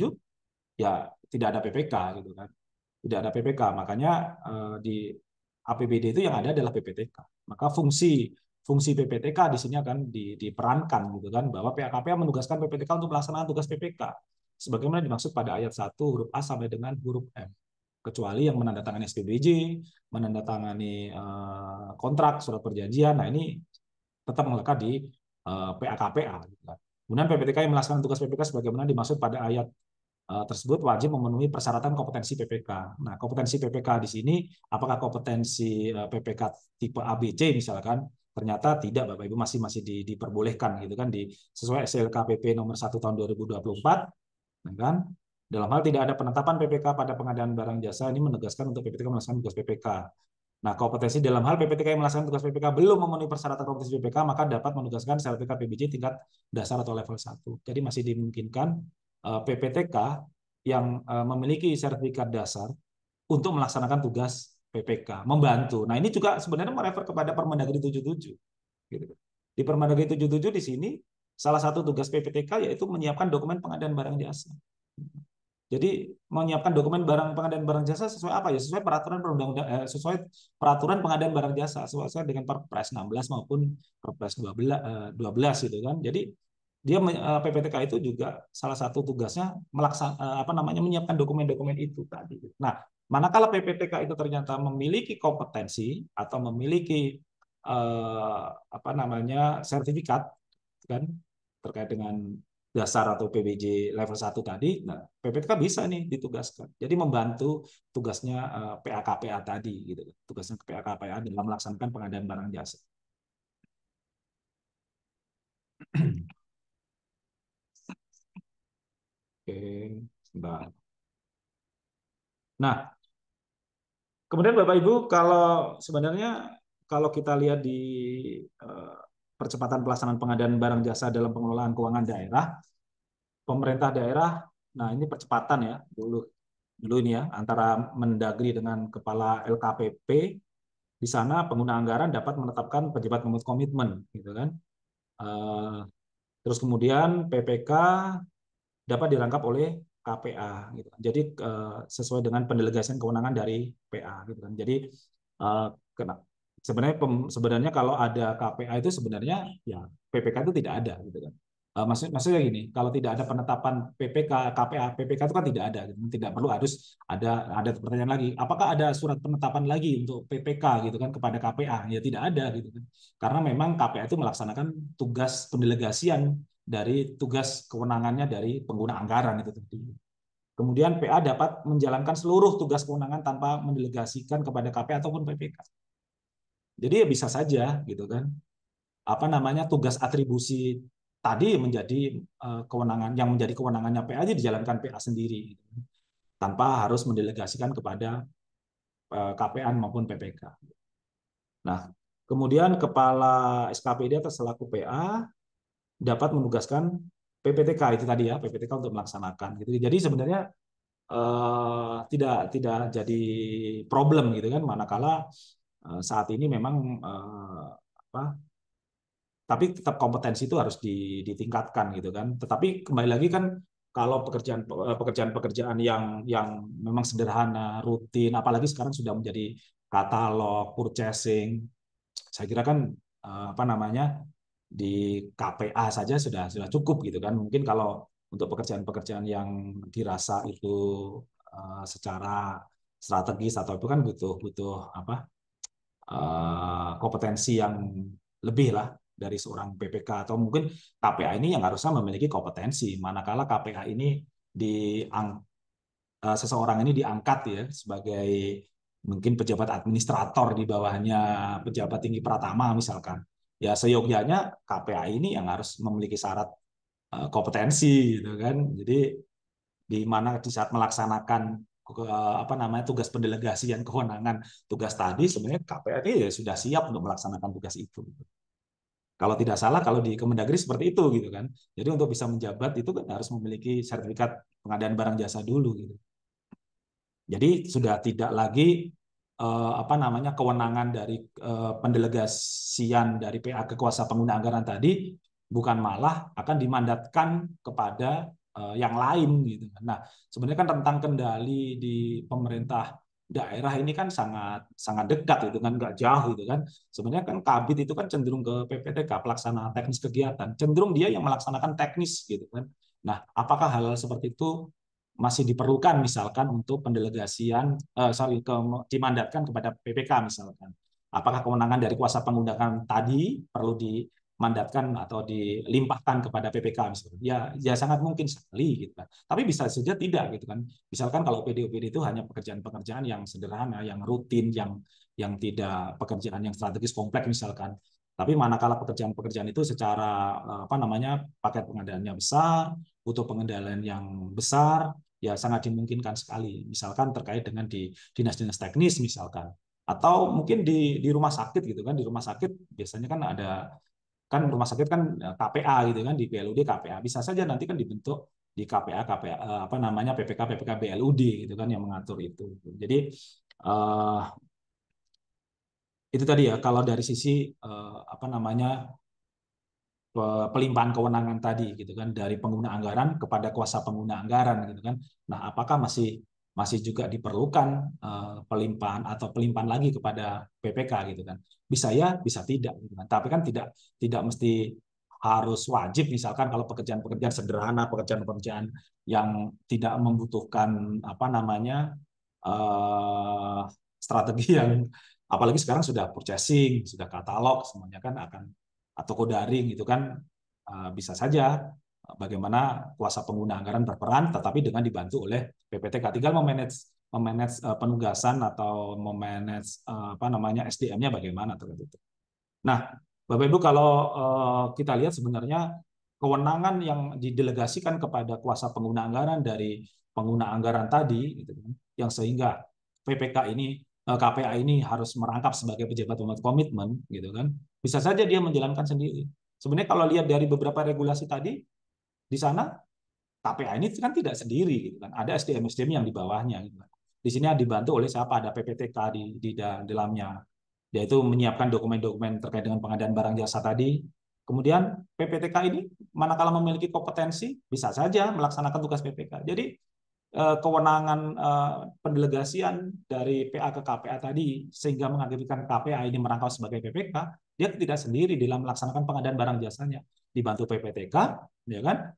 ya tidak ada PPK gitu kan. Tidak ada PPK, makanya di APBD itu yang ada adalah PPTK. Maka fungsi PPTK di sini akan diperankan gitu kan, bahwa PAKP menugaskan PPTK untuk melaksanakan tugas PPK sebagaimana dimaksud pada ayat 1 huruf A sampai dengan huruf M, kecuali yang menandatangani SPBJ, menandatangani kontrak, surat perjanjian. Nah, ini tetap melekat di PAKPA gitu kan. Kemudian PPTK yang melaksanakan tugas PPK sebagaimana dimaksud pada ayat tersebut wajib memenuhi persyaratan kompetensi PPK. Nah, kompetensi PPK di sini, apakah kompetensi PPK tipe ABC misalkan, ternyata tidak, Bapak Ibu, masih diperbolehkan gitu kan, sesuai SLKPP nomor 1 tahun 2024, kan? Dalam hal tidak ada penetapan PPK pada pengadaan barang jasa, ini menegaskan untuk PPTK melaksanakan tugas PPK. Nah, kompetensi dalam hal PPTK yang melaksanakan tugas PPK belum memenuhi persyaratan kompetensi PPK, maka dapat menugaskan sertifikat PBJ tingkat dasar atau level 1. Jadi masih dimungkinkan PPTK yang memiliki sertifikat dasar untuk melaksanakan tugas PPK, membantu. Nah, ini juga sebenarnya merefer kepada Permendagri 77. Gitu. Di Permendagri 77 di sini, salah satu tugas PPTK yaitu menyiapkan dokumen pengadaan barang jasa. Jadi menyiapkan dokumen pengadaan barang jasa sesuai apa ya? Sesuai peraturan sesuai peraturan pengadaan barang jasa sesuai dengan Perpres 16 maupun Perpres 12 gitu kan. Jadi dia PPTK itu juga salah satu tugasnya menyiapkan dokumen-dokumen itu tadi. Nah, manakala PPTK itu ternyata memiliki kompetensi atau memiliki sertifikat kan terkait dengan dasar atau PBJ level 1 tadi, nah PPTK bisa nih ditugaskan. Jadi membantu tugasnya PA-KPA tadi gitu. Tugasnya PA-KPA dalam melaksanakan pengadaan barang jasa. Oke, sebentar. Nah, kemudian Bapak Ibu, kalau kita lihat di percepatan pelaksanaan pengadaan barang jasa dalam pengelolaan keuangan daerah, pemerintah daerah, nah ini percepatan ya, dulu ini ya, antara Mendagri dengan Kepala LKPP, di sana pengguna anggaran dapat menetapkan pejabat membuat komitmen, gitu kan. Terus kemudian PPK dapat dirangkap oleh KPA, gitu. Jadi sesuai dengan pendelegasian kewenangan dari PA, gitu kan. Jadi sebenarnya kalau ada KPA itu sebenarnya ya PPK itu tidak ada, gitu kan. Maksudnya gini, kalau tidak ada penetapan PPK, KPA, PPK itu kan tidak ada, gitu. Tidak perlu harus ada pertanyaan lagi. Apakah ada surat penetapan lagi untuk PPK gitu kan kepada KPA? Ya tidak ada gitu kan. Karena memang KPA itu melaksanakan tugas pendelegasian dari tugas kewenangannya dari pengguna anggaran itu tadi. Kemudian PA dapat menjalankan seluruh tugas kewenangan tanpa mendelegasikan kepada KPA ataupun PPK. Jadi ya bisa saja gitu kan. Apa namanya tugas atribusi tadi menjadi kewenangan yang menjadi kewenangannya PA aja dijalankan PA sendiri gitu, tanpa harus mendelegasikan kepada KPA maupun PPK. Nah, kemudian kepala SKPD atau selaku PA dapat menugaskan PPTK itu tadi ya, PPTK untuk melaksanakan gitu. Jadi sebenarnya tidak jadi problem gitu kan, manakala saat ini memang apa, tapi tetap kompetensi itu harus ditingkatkan gitu kan. Tetapi kembali lagi kan, kalau pekerjaan-pekerjaan yang memang sederhana, rutin, apalagi sekarang sudah menjadi katalog, purchasing, saya kira kan apa namanya, di KPA saja sudah cukup gitu kan. Mungkin kalau untuk pekerjaan-pekerjaan yang dirasa itu secara strategis atau itu kan butuh butuh apa, kompetensi yang lebih lah dari seorang PPK, atau mungkin KPA ini yang harusnya memiliki kompetensi, manakala KPA ini seseorang ini diangkat ya sebagai mungkin pejabat administrator di bawahnya pejabat tinggi pratama misalkan. Ya seyogyanya KPA ini yang harus memiliki syarat kompetensi gitu kan. Jadi di mana di saat melaksanakan apa namanya tugas pendelegasian kewenangan tugas tadi, sebenarnya KPA ini ya sudah siap untuk melaksanakan tugas itu. Kalau tidak salah, kalau di Kemendagri seperti itu gitu kan. Jadi untuk bisa menjabat itu kan harus memiliki sertifikat pengadaan barang jasa dulu gitu. Jadi sudah tidak lagi apa namanya kewenangan dari pendelegasian dari PA ke kuasa pengguna anggaran tadi, bukan malah akan dimandatkan kepada yang lain gitu. Nah, sebenarnya kan rentang kendali di pemerintah daerah ini kan sangat sangat dekat itu kan, nggak jauh itu kan. Sebenarnya kan Kabid itu kan cenderung ke PPTK, pelaksana teknis kegiatan, cenderung dia yang melaksanakan teknis gitu kan. Nah, apakah hal seperti itu masih diperlukan misalkan untuk pendelegasian dimandatkan kepada PPK misalkan. Apakah kewenangan dari kuasa penggunaan tadi perlu dimandatkan atau dilimpahkan kepada PPK misalkan? Ya sangat mungkin sekali gitu kan. Tapi bisa saja tidak gitu kan. Misalkan kalau PD-UPD itu hanya pekerjaan-pekerjaan yang sederhana, yang rutin, yang tidak pekerjaan yang strategis kompleks misalkan. Tapi manakala pekerjaan-pekerjaan itu secara apa namanya paket pengadaannya besar, butuh pengendalian yang besar, ya sangat dimungkinkan sekali. Misalkan terkait dengan di dinas-dinas teknis misalkan, atau mungkin di rumah sakit gitu kan. Di rumah sakit biasanya kan ada, kan rumah sakit kan KPA gitu kan, di BLUD KPA. Bisa saja nanti kan dibentuk di KPA KPA apa namanya PPK PPK BLUD gitu kan yang mengatur itu. Jadi uh, itu tadi ya, kalau dari sisi apa namanya pelimpahan kewenangan tadi gitu kan, dari pengguna anggaran kepada kuasa pengguna anggaran gitu kan. Nah, apakah masih masih juga diperlukan pelimpahan atau pelimpahan lagi kepada PPK gitu kan? Bisa ya, bisa tidak gitu kan. Tapi kan tidak tidak mesti harus wajib, misalkan kalau pekerjaan-pekerjaan sederhana, pekerjaan-pekerjaan yang tidak membutuhkan apa namanya eh, strategi yang, apalagi sekarang sudah purchasing, sudah katalog, semuanya kan akan atau daring itu kan bisa saja bagaimana kuasa pengguna anggaran berperan, tetapi dengan dibantu oleh PPTK. Tinggal memanage memanage penugasan atau memanage apa namanya SDM-nya bagaimana terkait itu. Nah, Bapak Ibu, kalau kita lihat sebenarnya kewenangan yang didelegasikan kepada kuasa pengguna anggaran dari pengguna anggaran tadi, gitu kan, yang sehingga PPK ini, KPA ini harus merangkap sebagai pejabat pembuat komitmen, gitu kan, bisa saja dia menjalankan sendiri. Sebenarnya kalau lihat dari beberapa regulasi tadi, di sana KPA ini kan tidak sendiri, gitu kan, ada SDM-SDM yang di bawahnya, gitu kan. Di sini dibantu oleh siapa? Ada PPTK di dalamnya, yaitu menyiapkan dokumen-dokumen terkait dengan pengadaan barang jasa tadi. Kemudian PPTK ini manakala memiliki kompetensi bisa saja melaksanakan tugas PPK. Jadi kewenangan pendelegasian dari PA ke KPA tadi sehingga mengakibatkan KPA ini merangkap sebagai PPK, dia tidak sendiri dalam melaksanakan pengadaan barang jasanya. Dibantu PPTK, ya kan?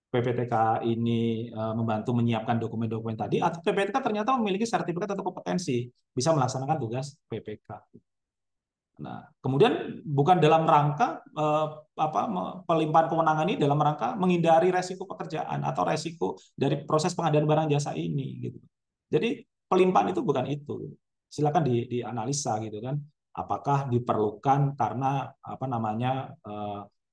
PPTK ini membantu menyiapkan dokumen-dokumen tadi, atau PPTK ternyata memiliki sertifikat atau kompetensi bisa melaksanakan tugas PPK. Nah, kemudian bukan dalam rangka pelimpahan kewenangan ini dalam rangka menghindari resiko pekerjaan atau resiko dari proses pengadaan barang jasa ini gitu. Jadi pelimpahan itu bukan itu. Silakan dianalisa gitu kan. Apakah diperlukan karena apa namanya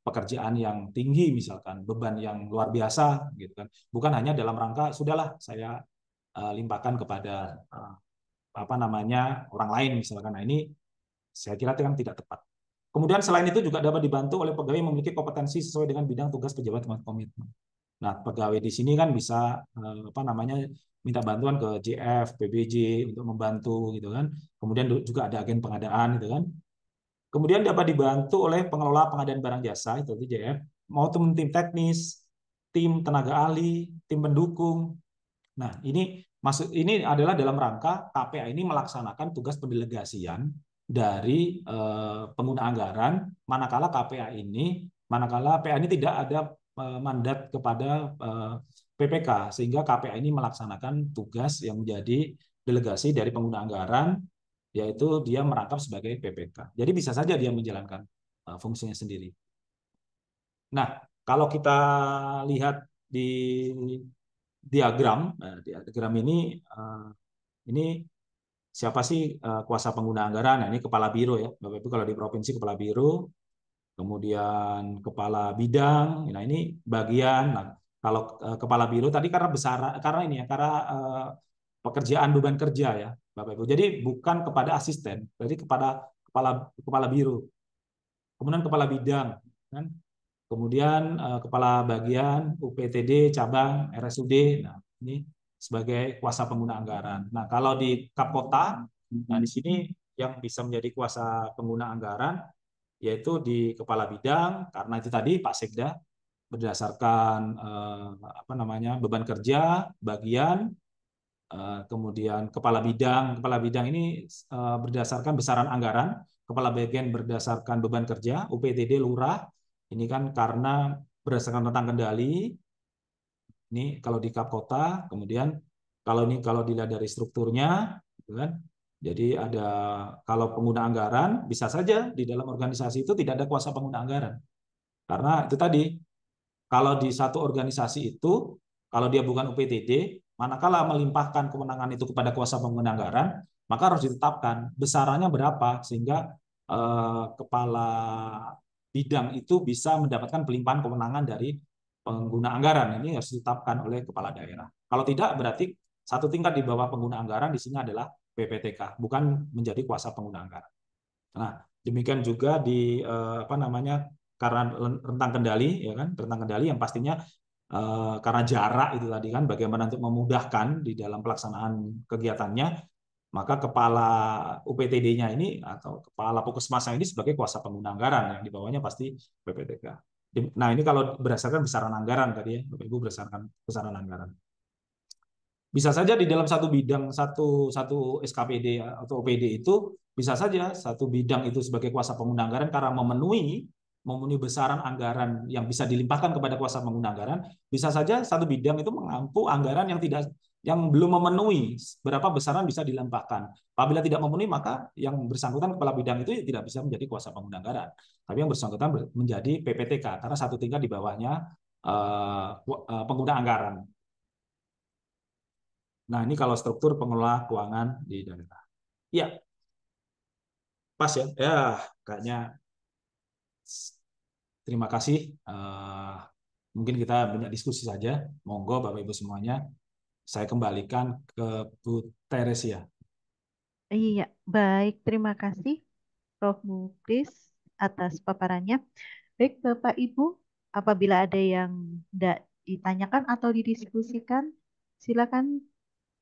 pekerjaan yang tinggi misalkan, beban yang luar biasa gitu kan. Bukan hanya dalam rangka sudahlah saya limpahkan kepada apa namanya orang lain misalkan. Nah, ini saya kira itu kan tidak tepat. Kemudian selain itu juga dapat dibantu oleh pegawai yang memiliki kompetensi sesuai dengan bidang tugas pejabat komitmen. Nah, pegawai di sini kan bisa apa namanya minta bantuan ke JF, PBJ untuk membantu gitu kan. Kemudian juga ada agen pengadaan gitu kan. Kemudian dapat dibantu oleh pengelola pengadaan barang jasa itu JF, maupun tim teknis, tim tenaga ahli, tim pendukung. Nah, ini adalah dalam rangka KPA ini melaksanakan tugas pendelegasian dari pengguna anggaran, manakala PA ini tidak ada mandat kepada PPK, sehingga KPA ini melaksanakan tugas yang menjadi delegasi dari pengguna anggaran, yaitu dia merangkap sebagai PPK. Jadi bisa saja dia menjalankan fungsinya sendiri. Nah, kalau kita lihat di diagram, diagram ini siapa sih kuasa pengguna anggaran? Nah, ini kepala biro ya, Bapak Ibu kalau di provinsi kepala biro, kemudian kepala bidang. Nah, ini bagian. Nah, kalau kepala biro tadi karena besar, karena ini ya, karena pekerjaan beban kerja ya, Bapak Ibu. Jadi bukan kepada asisten, jadi kepada kepala kepala biro. Kemudian kepala bidang, kan? Kemudian kepala bagian UPTD cabang RSUD. Nah, ini sebagai kuasa pengguna anggaran. Nah, kalau di Kapkota, nah di sini yang bisa menjadi kuasa pengguna anggaran yaitu di kepala bidang, karena itu tadi Pak Sekda berdasarkan apa namanya beban kerja bagian, kemudian kepala bidang ini berdasarkan besaran anggaran, kepala bagian berdasarkan beban kerja, UPTD lurah ini kan karena berdasarkan rentang kendali. Ini kalau di Kap Kota, kemudian kalau dilihat dari strukturnya, gitu kan. Jadi ada kalau pengguna anggaran bisa saja di dalam organisasi itu tidak ada kuasa pengguna anggaran. Karena itu tadi kalau di satu organisasi itu kalau dia bukan UPTD, manakala melimpahkan kewenangan itu kepada kuasa pengguna anggaran, maka harus ditetapkan besarannya berapa sehingga kepala bidang itu bisa mendapatkan pelimpahan kewenangan dari pengguna anggaran. Ini harus ditetapkan oleh kepala daerah. Kalau tidak, berarti satu tingkat di bawah pengguna anggaran di sini adalah PPTK, bukan menjadi kuasa pengguna anggaran. Nah, demikian juga di apa namanya karena rentang kendali, ya kan, rentang kendali yang pastinya karena jarak itu tadi kan, bagaimana untuk memudahkan di dalam pelaksanaan kegiatannya, maka kepala UPTD-nya ini atau kepala puskesmasnya ini sebagai kuasa pengguna anggaran yang di bawahnya pasti PPTK. Nah, ini kalau berdasarkan besaran anggaran tadi ya, Bapak Ibu berdasarkan besaran anggaran. Bisa saja di dalam satu bidang satu satu SKPD atau OPD itu bisa saja satu bidang itu sebagai kuasa pengguna anggaran karena memenuhi besaran anggaran yang bisa dilimpahkan kepada kuasa pengguna anggaran, bisa saja satu bidang itu mengampu anggaran yang belum memenuhi berapa besaran bisa dilimpahkan. Apabila tidak memenuhi, maka yang bersangkutan kepala bidang itu tidak bisa menjadi kuasa pengguna anggaran. Tapi yang bersangkutan menjadi PPTK karena satu tingkat di bawahnya pengguna anggaran. Nah, ini kalau struktur pengelola keuangan di daerah. Iya, pas ya. Ya, kayaknya terima kasih. Mungkin kita banyak diskusi saja. Monggo Bapak Ibu semuanya. Saya kembalikan ke Bu Teresia. Iya, baik. Terima kasih Prof. Muklis atas paparannya. Baik, Bapak Ibu, apabila ada yang tidak ditanyakan atau didiskusikan, silakan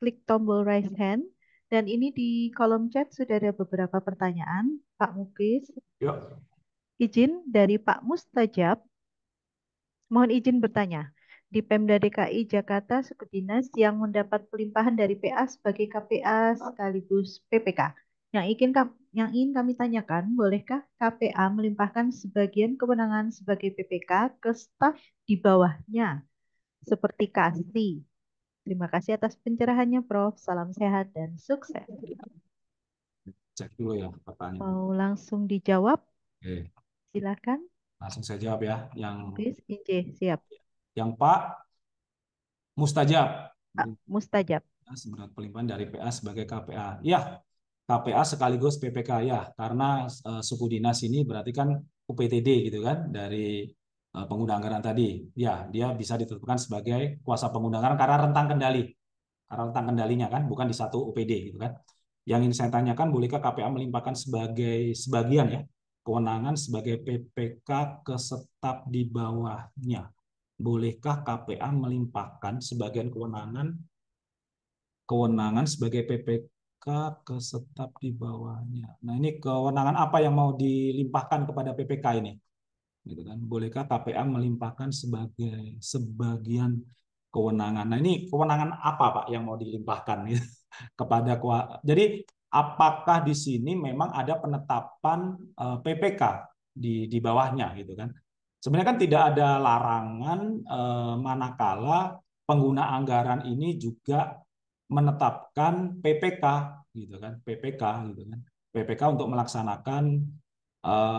klik tombol raise hand. Dan ini di kolom chat sudah ada beberapa pertanyaan, Pak Muklis. Yuk. Izin dari Pak Mustajab, mohon izin bertanya. Di Pemda DKI Jakarta suku dinas yang mendapat pelimpahan dari PA sebagai KPA sekaligus PPK. Yang ingin kami tanyakan, bolehkah KPA melimpahkan sebagian kewenangan sebagai PPK ke staf di bawahnya, seperti KASI? Terima kasih atas pencerahannya, Prof. Salam sehat dan sukses. cek dulu ya pertanyaan. Mau langsung dijawab? Oke, Silakan. langsung saya jawab ya. Oke, IJ, siap. Yang Pak Mustajab. Mustajab. Sebenarnya pelimpahan dari PA sebagai KPA. Ya, KPA sekaligus PPK ya, karena suku dinas ini berarti kan UPTD gitu kan dari pengguna anggaran tadi. Ya, dia bisa ditetapkan sebagai kuasa pengguna anggaran karena rentang kendali. Karena rentang kendalinya kan bukan di satu UPD gitu kan. Yang ingin saya tanyakan, bolehkah KPA melimpahkan sebagai sebagian ya kewenangan sebagai PPK ke staf di bawahnya? Bolehkah KPA melimpahkan sebagian kewenangan sebagai PPK ke staf di bawahnya? Nah, ini kewenangan apa yang mau dilimpahkan kepada PPK ini? Gitu kan? Bolehkah KPA melimpahkan sebagai sebagian kewenangan? Nah, ini kewenangan apa Pak yang mau dilimpahkan gitu, kepada jadi apakah di sini memang ada penetapan PPK di bawahnya gitu kan? Sebenarnya kan tidak ada larangan manakala pengguna anggaran ini juga menetapkan PPK gitu kan, PPK gitu kan. PPK untuk melaksanakan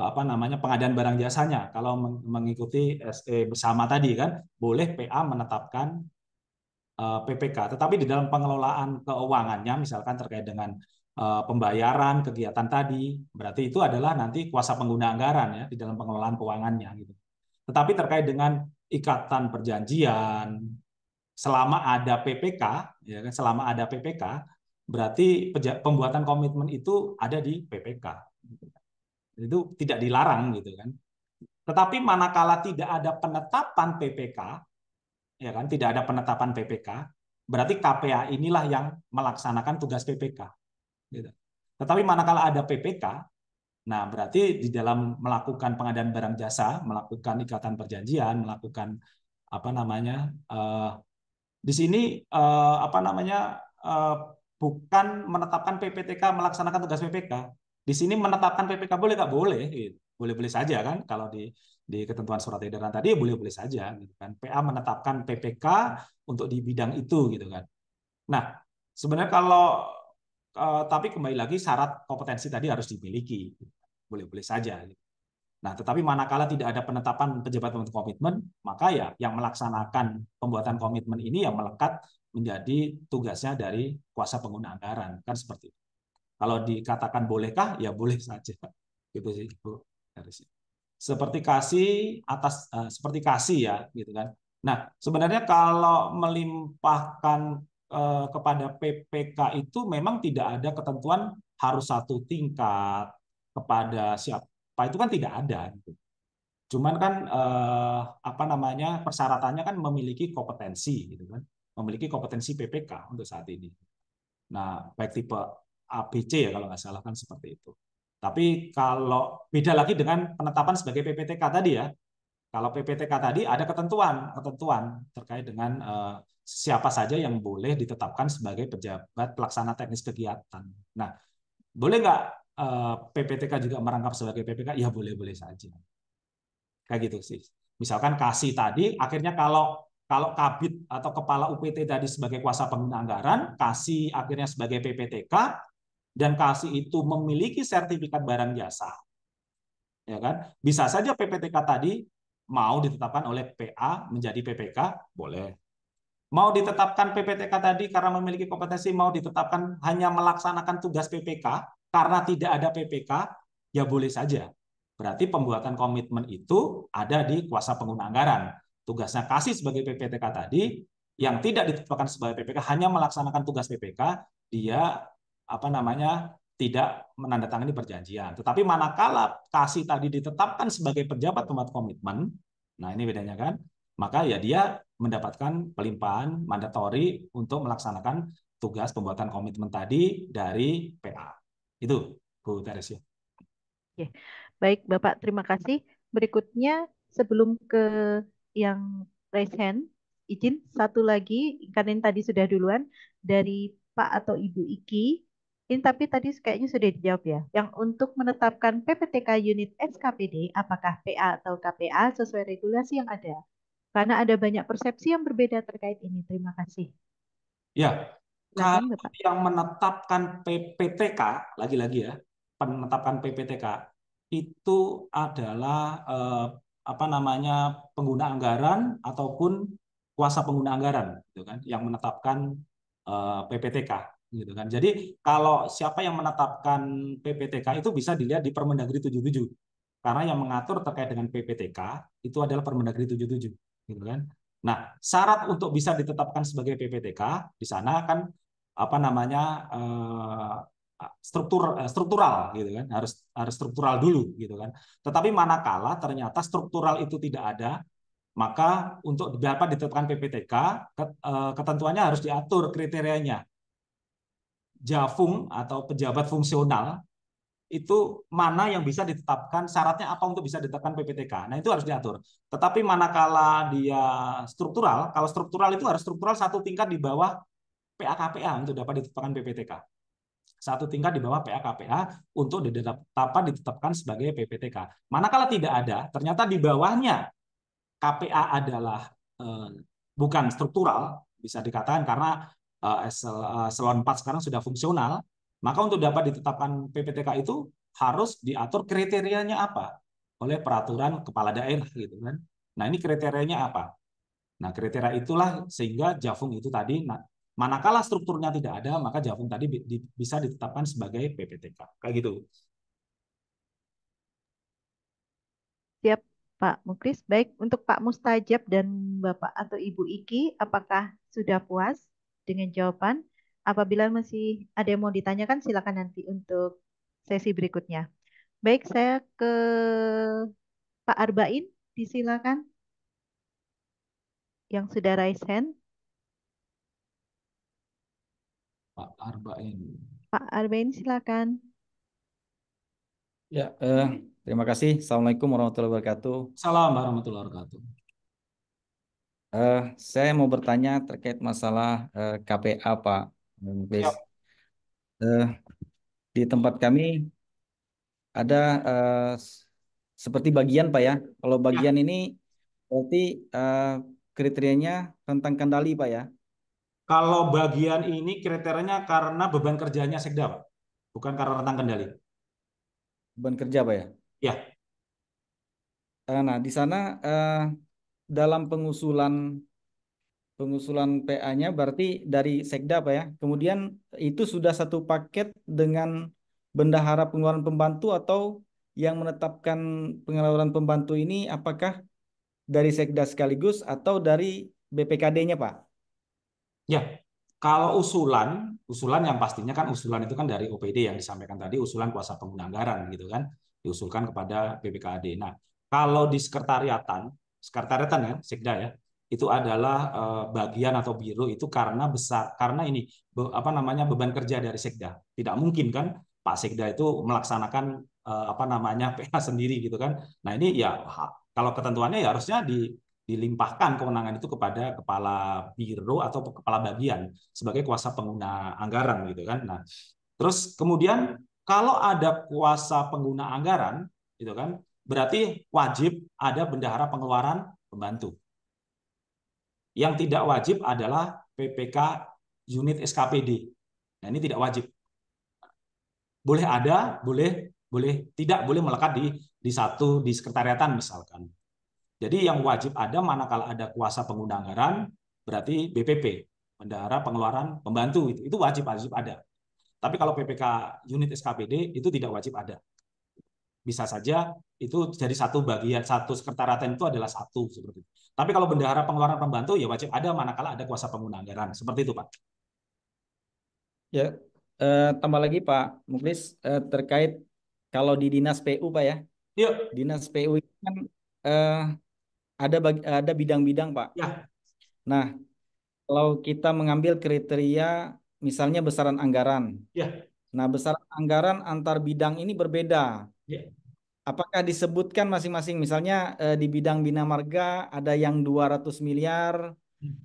apa namanya pengadaan barang jasanya. Kalau mengikuti SE bersama tadi kan, boleh PA menetapkan PPK. Tetapi di dalam pengelolaan keuangannya, misalkan terkait dengan pembayaran kegiatan tadi, berarti itu adalah nanti kuasa pengguna anggaran ya di dalam pengelolaan keuangannya gitu. Tetapi terkait dengan ikatan perjanjian, selama ada PPK, ya kan, selama ada PPK, berarti pembuatan komitmen itu ada di PPK. Itu tidak dilarang gitu kan. Tetapi manakala tidak ada penetapan PPK, ya kan, tidak ada penetapan PPK, berarti KPA inilah yang melaksanakan tugas PPK. Gitu. Tetapi manakala ada PPK, nah berarti di dalam melakukan pengadaan barang jasa, melakukan ikatan perjanjian, melakukan apa namanya di sini apa namanya bukan menetapkan PPTK melaksanakan tugas PPK. Di sini menetapkan PPK boleh nggak boleh, gitu. Boleh-boleh saja kan kalau di ketentuan surat edaran tadi boleh-boleh saja gitu kan. PA menetapkan PPK untuk di bidang itu gitu kan. Nah, sebenarnya kalau tapi kembali lagi syarat kompetensi tadi harus dimiliki. Boleh-boleh saja gitu. Nah, tetapi manakala tidak ada penetapan pejabat pembentuk komitmen, maka ya yang melaksanakan pembuatan komitmen ini yang melekat menjadi tugasnya dari kuasa pengguna anggaran, kan seperti itu. Kalau dikatakan bolehkah, ya boleh saja. Gitu sih, Bu. Seperti kasih seperti kasih ya, gitu kan. Nah, sebenarnya kalau melimpahkan kepada PPK itu memang tidak ada ketentuan harus satu tingkat kepada siapa itu kan tidak ada. Gitu. Cuman kan apa namanya persyaratannya kan memiliki kompetensi gitu kan, memiliki kompetensi PPK untuk saat ini. Nah, baik tipe ABC ya kalau nggak salah kan seperti itu. Tapi kalau beda lagi dengan penetapan sebagai PPTK tadi ya. Kalau PPTK tadi ada ketentuan terkait dengan siapa saja yang boleh ditetapkan sebagai pejabat pelaksana teknis kegiatan. Nah, boleh nggak PPTK juga merangkap sebagai PPK? Ya boleh-boleh saja. Kayak gitu sih. Misalkan kasih tadi, akhirnya kalau kalau Kabid atau Kepala UPT tadi sebagai kuasa pengguna anggaran, kasih akhirnya sebagai PPTK, dan kasih itu memiliki sertifikat barang jasa, ya kan? Bisa saja PPTK tadi mau ditetapkan oleh PA menjadi PPK, boleh. Mau ditetapkan PPTK tadi karena memiliki kompetensi, mau ditetapkan hanya melaksanakan tugas PPK karena tidak ada PPK, ya boleh saja. Berarti pembuatan komitmen itu ada di kuasa pengguna anggaran. Tugasnya kasih sebagai PPTK tadi, yang tidak ditetapkan sebagai PPK hanya melaksanakan tugas PPK, dia apa namanya tidak menandatangani perjanjian. Tetapi manakala kasih tadi ditetapkan sebagai pejabat pembuat komitmen, nah ini bedanya kan, maka ya dia mendapatkan pelimpahan mandatori untuk melaksanakan tugas pembuatan komitmen tadi dari PA. Itu, Bu Teresia. Oke. Baik, Bapak, terima kasih. Berikutnya, sebelum ke yang raise hand, izin satu lagi, karena ini tadi sudah duluan, dari Pak atau Ibu Iki. Ini tapi tadi kayaknya sudah dijawab ya. Yang untuk menetapkan PPTK unit SKPD, apakah PA atau KPA sesuai regulasi yang ada? Karena ada banyak persepsi yang berbeda terkait ini. Terima kasih. Ya, Silakan, kalau Bapak. yang menetapkan PPTK, lagi-lagi ya, penetapan PPTK itu adalah apa namanya pengguna anggaran ataupun kuasa pengguna anggaran, gitu kan, yang menetapkan PPTK, gitu kan. Jadi kalau siapa yang menetapkan PPTK itu bisa dilihat di Permendagri 77, karena yang mengatur terkait dengan PPTK itu adalah Permendagri 77, gitu kan. Nah, syarat untuk bisa ditetapkan sebagai PPTK di sana kan apa namanya struktural, gitu kan, harus struktural dulu, gitu kan. Tetapi manakala ternyata struktural itu tidak ada, maka untuk dapat ditetapkan PPTK ketentuannya harus diatur kriterianya. Jafung atau pejabat fungsional itu mana yang bisa ditetapkan, syaratnya apa untuk bisa ditetapkan PPTK. Nah, itu harus diatur. Tetapi manakala dia struktural, kalau struktural itu harus struktural satu tingkat di bawah PAKPA untuk dapat ditetapkan PPTK. Satu tingkat di bawah PAKPA untuk ditetapkan sebagai PPTK. Manakala tidak ada, ternyata di bawahnya KPA adalah bukan struktural, bisa dikatakan karena eselon 4 sekarang sudah fungsional, maka untuk dapat ditetapkan PPTK itu harus diatur kriterianya apa oleh peraturan kepala daerah, gitu kan. Nah, ini kriterianya apa? Nah, kriteria itulah sehingga Jafung itu tadi, manakala strukturnya tidak ada, maka Jafung tadi bisa ditetapkan sebagai PPTK. Kayak gitu. Siap, Pak Mukris. Baik, untuk Pak Mustajab dan Bapak atau Ibu Iki, apakah sudah puas dengan jawaban? Apabila masih ada yang mau ditanyakan, silakan nanti untuk sesi berikutnya. Baik, saya ke Pak Arbain, disilakan yang sudah raise hand. Pak Arba'in. Pak Arbain, silakan. Ya, terima kasih. Assalamualaikum warahmatullahi wabarakatuh. Salam warahmatullahi wabarakatuh. Eh, saya mau bertanya terkait masalah KPA, Pak. Please. Siap. Di tempat kami ada seperti bagian, Pak ya. Kalau Ya, bagian ini berarti eh, kriterianya tentang kendali, Pak ya. kalau bagian ini kriterianya karena beban kerjanya Sekda, Pak. Bukan karena rentang kendali. Beban kerja, Pak ya. Ya, Nah, di sana dalam pengusulan pengusulan PA-nya berarti dari Sekda, Pak ya. Kemudian itu sudah satu paket dengan bendahara pengeluaran pembantu atau yang menetapkan pengeluaran pembantu ini apakah dari Sekda sekaligus atau dari BPKD-nya, Pak? ya. Kalau usulan yang pastinya kan usulan itu kan dari OPD yang disampaikan tadi, usulan kuasa pengguna anggaran, gitu kan, diusulkan kepada BPKAD. Nah, kalau di sekretariatan ya, Sekda ya, itu adalah bagian atau biro itu karena ini apa namanya beban kerja dari Sekda. Tidak mungkin kan Pak Sekda itu melaksanakan apa namanya PH sendiri, gitu kan. Nah, ini ya kalau ketentuannya ya harusnya dilimpahkan kewenangan itu kepada kepala biro atau kepala bagian sebagai kuasa pengguna anggaran, gitu kan. Nah, terus kemudian kalau ada kuasa pengguna anggaran, gitu kan, berarti wajib ada bendahara pengeluaran pembantu. Yang tidak wajib adalah PPK unit SKPD. Nah, ini tidak wajib. Boleh ada, boleh tidak, boleh melekat di sekretariatan misalkan. Jadi yang wajib ada manakala ada kuasa pengguna anggaran berarti BPP, bendahara pengeluaran pembantu, itu wajib ada. Tapi kalau PPK unit SKPD itu tidak wajib ada. Bisa saja itu jadi satu bagian, satu sekretariat itu adalah satu seperti itu. Tapi kalau bendahara pengeluaran pembantu ya wajib ada manakala ada kuasa pengguna anggaran. Seperti itu, Pak. Ya, tambah lagi Pak Muklis terkait kalau di Dinas PU, Pak ya. Yuk, Dinas PU itu kan eh, ada bidang-bidang, Pak. ya, Nah, kalau kita mengambil kriteria misalnya besaran anggaran. ya, Nah, besaran anggaran antar bidang ini berbeda. ya. Apakah disebutkan masing-masing misalnya di bidang Bina Marga ada yang 200 miliar,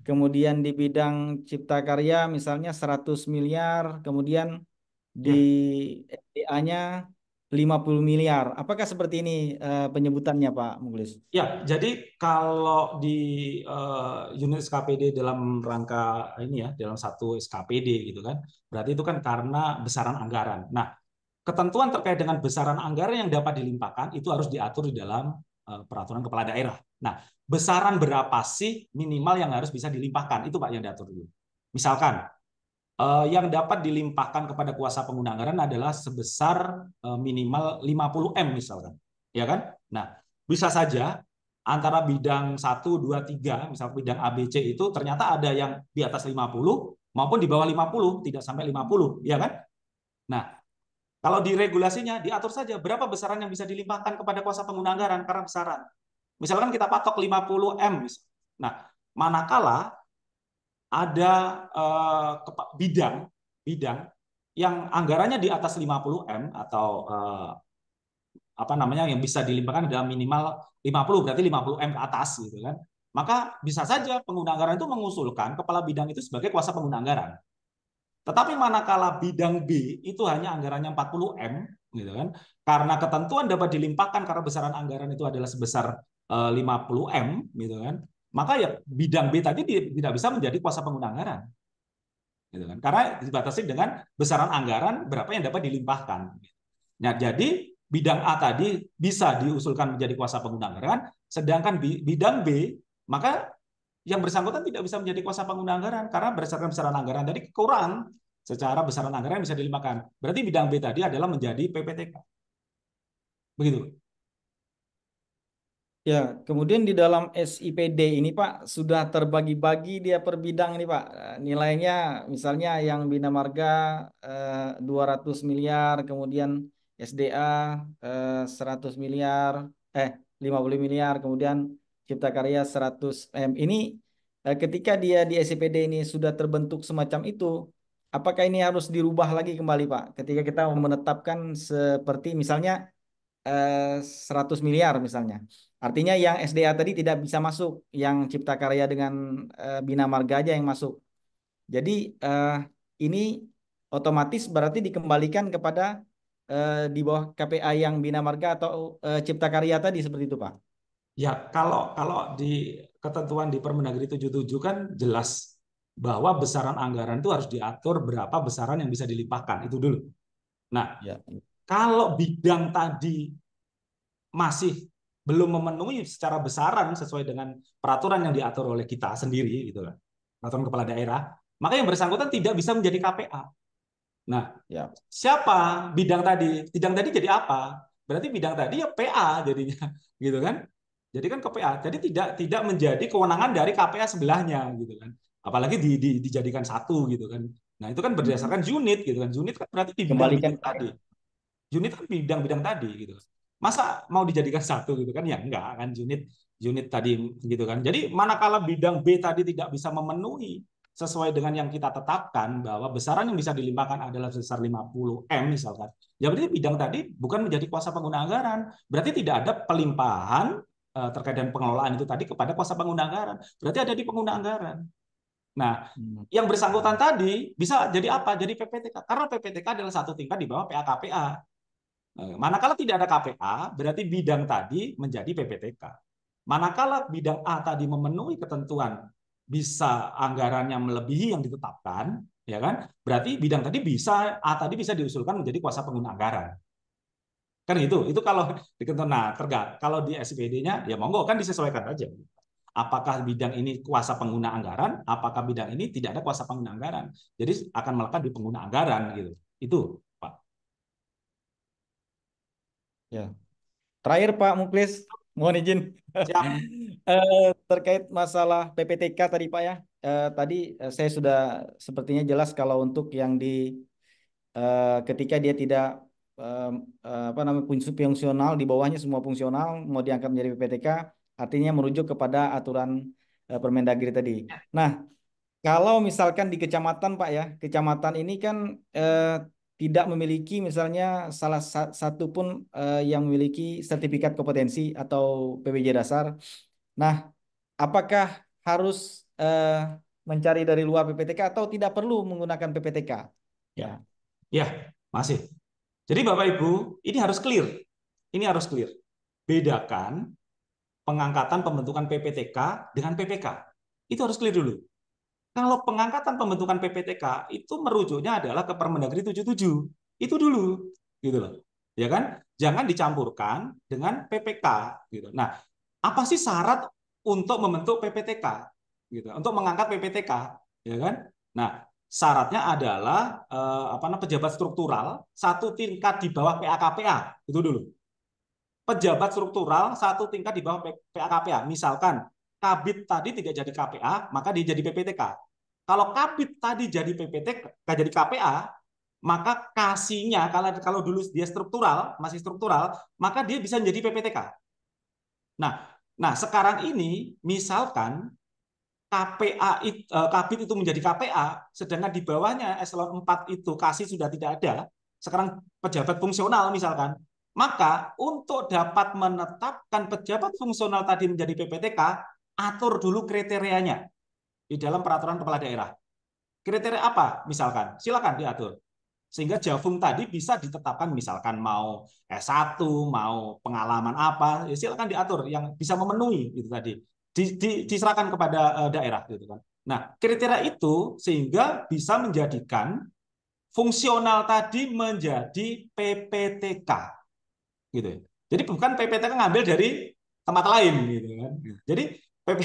kemudian di bidang Cipta Karya misalnya 100 miliar, kemudian di Ya. SDA-nya 50 miliar. Apakah seperti ini penyebutannya, Pak Mukhlis? Ya, jadi kalau di unit SKPD dalam rangka ini ya, dalam satu SKPD gitu kan, berarti itu kan karena besaran anggaran. Nah, ketentuan terkait dengan besaran anggaran yang dapat dilimpahkan itu harus diatur di dalam peraturan kepala daerah. Nah, besaran berapa sih minimal yang harus bisa dilimpahkan? Itu Pak yang diatur dulu. Misalkan yang dapat dilimpahkan kepada kuasa pengguna anggaran adalah sebesar minimal 50M misalkan. Ya kan? Nah, bisa saja antara bidang 1, 2, 3, misal bidang ABC itu ternyata ada yang di atas 50 maupun di bawah 50, tidak sampai 50, ya kan? Nah, kalau di regulasinya diatur saja berapa besaran yang bisa dilimpahkan kepada kuasa pengguna anggaran karena besaran. Misalkan kita patok 50M. Nah, manakala ada bidang yang anggarannya di atas 50M atau apa namanya yang bisa dilimpahkan dalam minimal 50, berarti 50M ke atas gitu kan. Maka bisa saja pengguna anggaran itu mengusulkan kepala bidang itu sebagai kuasa pengguna anggaran. Tetapi manakala bidang B itu hanya anggarannya 40M gitu kan. Karena ketentuan dapat dilimpahkan karena besaran anggaran itu adalah sebesar 50M gitu kan. Maka ya bidang B tadi tidak bisa menjadi kuasa pengguna anggaran. Gitu kan. Karena dibatasi dengan besaran anggaran berapa yang dapat dilimpahkan. Nah, jadi bidang A tadi bisa diusulkan menjadi kuasa pengguna anggaran, sedangkan bidang B maka yang bersangkutan tidak bisa menjadi kuasa pengguna anggaran karena berdasarkan besaran anggaran tadi kurang secara besaran anggaran yang bisa dilimpahkan. Berarti bidang B tadi adalah menjadi PPTK. Begitu. Ya, kemudian di dalam SIPD ini Pak sudah terbagi-bagi dia per bidang ini Pak. Nilainya misalnya yang Bina Marga 200 miliar, kemudian SDA 100 miliar, 50 miliar, kemudian Cipta Karya 100 M. Ini ketika dia di SIPD ini sudah terbentuk semacam itu, apakah ini harus dirubah lagi kembali Pak? Ketika kita menetapkan seperti misalnya 100 miliar misalnya. Artinya yang SDA tadi tidak bisa masuk, yang Cipta Karya dengan Bina Marga aja yang masuk. Jadi ini otomatis berarti dikembalikan kepada di bawah KPA yang Bina Marga atau Cipta Karya tadi seperti itu Pak. Ya, kalau di ketentuan di Permendagri 77 kan jelas bahwa besaran anggaran itu harus diatur berapa besaran yang bisa dilimpahkan, itu dulu. Nah, Ya. kalau bidang tadi masih belum memenuhi secara besaran sesuai dengan peraturan yang diatur oleh kita sendiri, gitu kan, peraturan kepala daerah, maka yang bersangkutan tidak bisa menjadi KPA. Nah, Ya. siapa bidang tadi? Bidang tadi jadi apa? Berarti bidang tadi ya PA jadinya, gitu kan? Jadi kan ke PA. Jadi tidak menjadi kewenangan dari KPA sebelahnya, gitu kan? Apalagi dijadikan satu, gitu kan? Nah, itu kan berdasarkan unit, gitu kan? Unit kan berarti di Kembalikan bidang-bidang tadi. Unit kan bidang-bidang tadi, gitu. Masa mau dijadikan satu, gitu kan? Ya enggak kan unit tadi, gitu kan? Jadi manakala bidang B tadi tidak bisa memenuhi sesuai dengan yang kita tetapkan bahwa besaran yang bisa dilimpahkan adalah sebesar 50M misalkan. Ya berarti bidang tadi bukan menjadi kuasa pengguna anggaran. Berarti tidak ada pelimpahan terkait dengan pengelolaan itu tadi kepada kuasa pengguna anggaran. Berarti ada di pengguna anggaran. Nah, yang bersangkutan tadi bisa jadi apa? Jadi PPTK. Karena PPTK adalah satu tingkat di bawah PA-KPA. Manakala tidak ada KPA, berarti bidang tadi menjadi PPTK. Manakala bidang A tadi memenuhi ketentuan bisa anggarannya melebihi yang ditetapkan, ya kan? Berarti bidang tadi bisa A tadi bisa diusulkan menjadi kuasa pengguna anggaran. Kan itu kalau diketentukan. Nah, kalau di SIPD-nya ya monggo kan disesuaikan aja. Apakah bidang ini kuasa pengguna anggaran, apakah bidang ini tidak ada kuasa pengguna anggaran. Jadi akan melekat di pengguna anggaran gitu. Itu, Pak. Ya. Terakhir Pak Muklis, mohon izin. Siap. Terkait masalah PPTK tadi Pak ya. Tadi saya sudah sepertinya jelas kalau untuk yang di ketika dia tidak apa namanya fungsional, di bawahnya semua fungsional mau diangkat menjadi PPTK, artinya merujuk kepada aturan Permendagri tadi. Nah, kalau misalkan di kecamatan Pak ya, kecamatan ini kan tidak memiliki misalnya salah satu pun yang memiliki sertifikat kompetensi atau PBJ dasar. Nah, apakah harus mencari dari luar PPTK atau tidak perlu menggunakan PPTK? Ya, ya masih. Jadi Bapak Ibu, ini harus clear. Ini harus clear. Bedakan pengangkatan pembentukan PPTK dengan PPK. Itu harus clear dulu. Kalau pengangkatan pembentukan PPTK itu merujuknya adalah ke Permendagri 77. Itu dulu. gitu loh. Ya kan? Jangan dicampurkan dengan PPK gitu. Nah, apa sih syarat untuk membentuk PPTK gitu, untuk mengangkat PPTK, ya kan? Nah, syaratnya adalah apa namanya, pejabat struktural satu tingkat di bawah PAKPA itu dulu. Pejabat struktural satu tingkat di bawah PAKPA. Misalkan Kabid tadi tidak jadi KPA, maka dia jadi PPTK. Kalau Kabid tadi jadi PPTK, jadi KPA, maka kasihnya kalau dulu dia struktural, masih struktural, maka dia bisa menjadi PPTK. Nah, sekarang ini misalkan Kabid itu menjadi KPA, sedangkan di bawahnya eselon 4 itu kasih sudah tidak ada, sekarang pejabat fungsional misalkan, maka untuk dapat menetapkan pejabat fungsional tadi menjadi PPTK, atur dulu kriterianya di dalam peraturan kepala daerah. Kriteria apa? Misalkan, silakan diatur. Sehingga Javung tadi bisa ditetapkan misalkan mau S1, mau pengalaman apa, ya silakan diatur yang bisa memenuhi itu tadi. Diserahkan kepada daerah gitu kan. Nah, kriteria itu sehingga bisa menjadikan fungsional tadi menjadi PPTK gitu ya. Jadi bukan PPTK ngambil dari tempat lain gitu kan. Jadi PP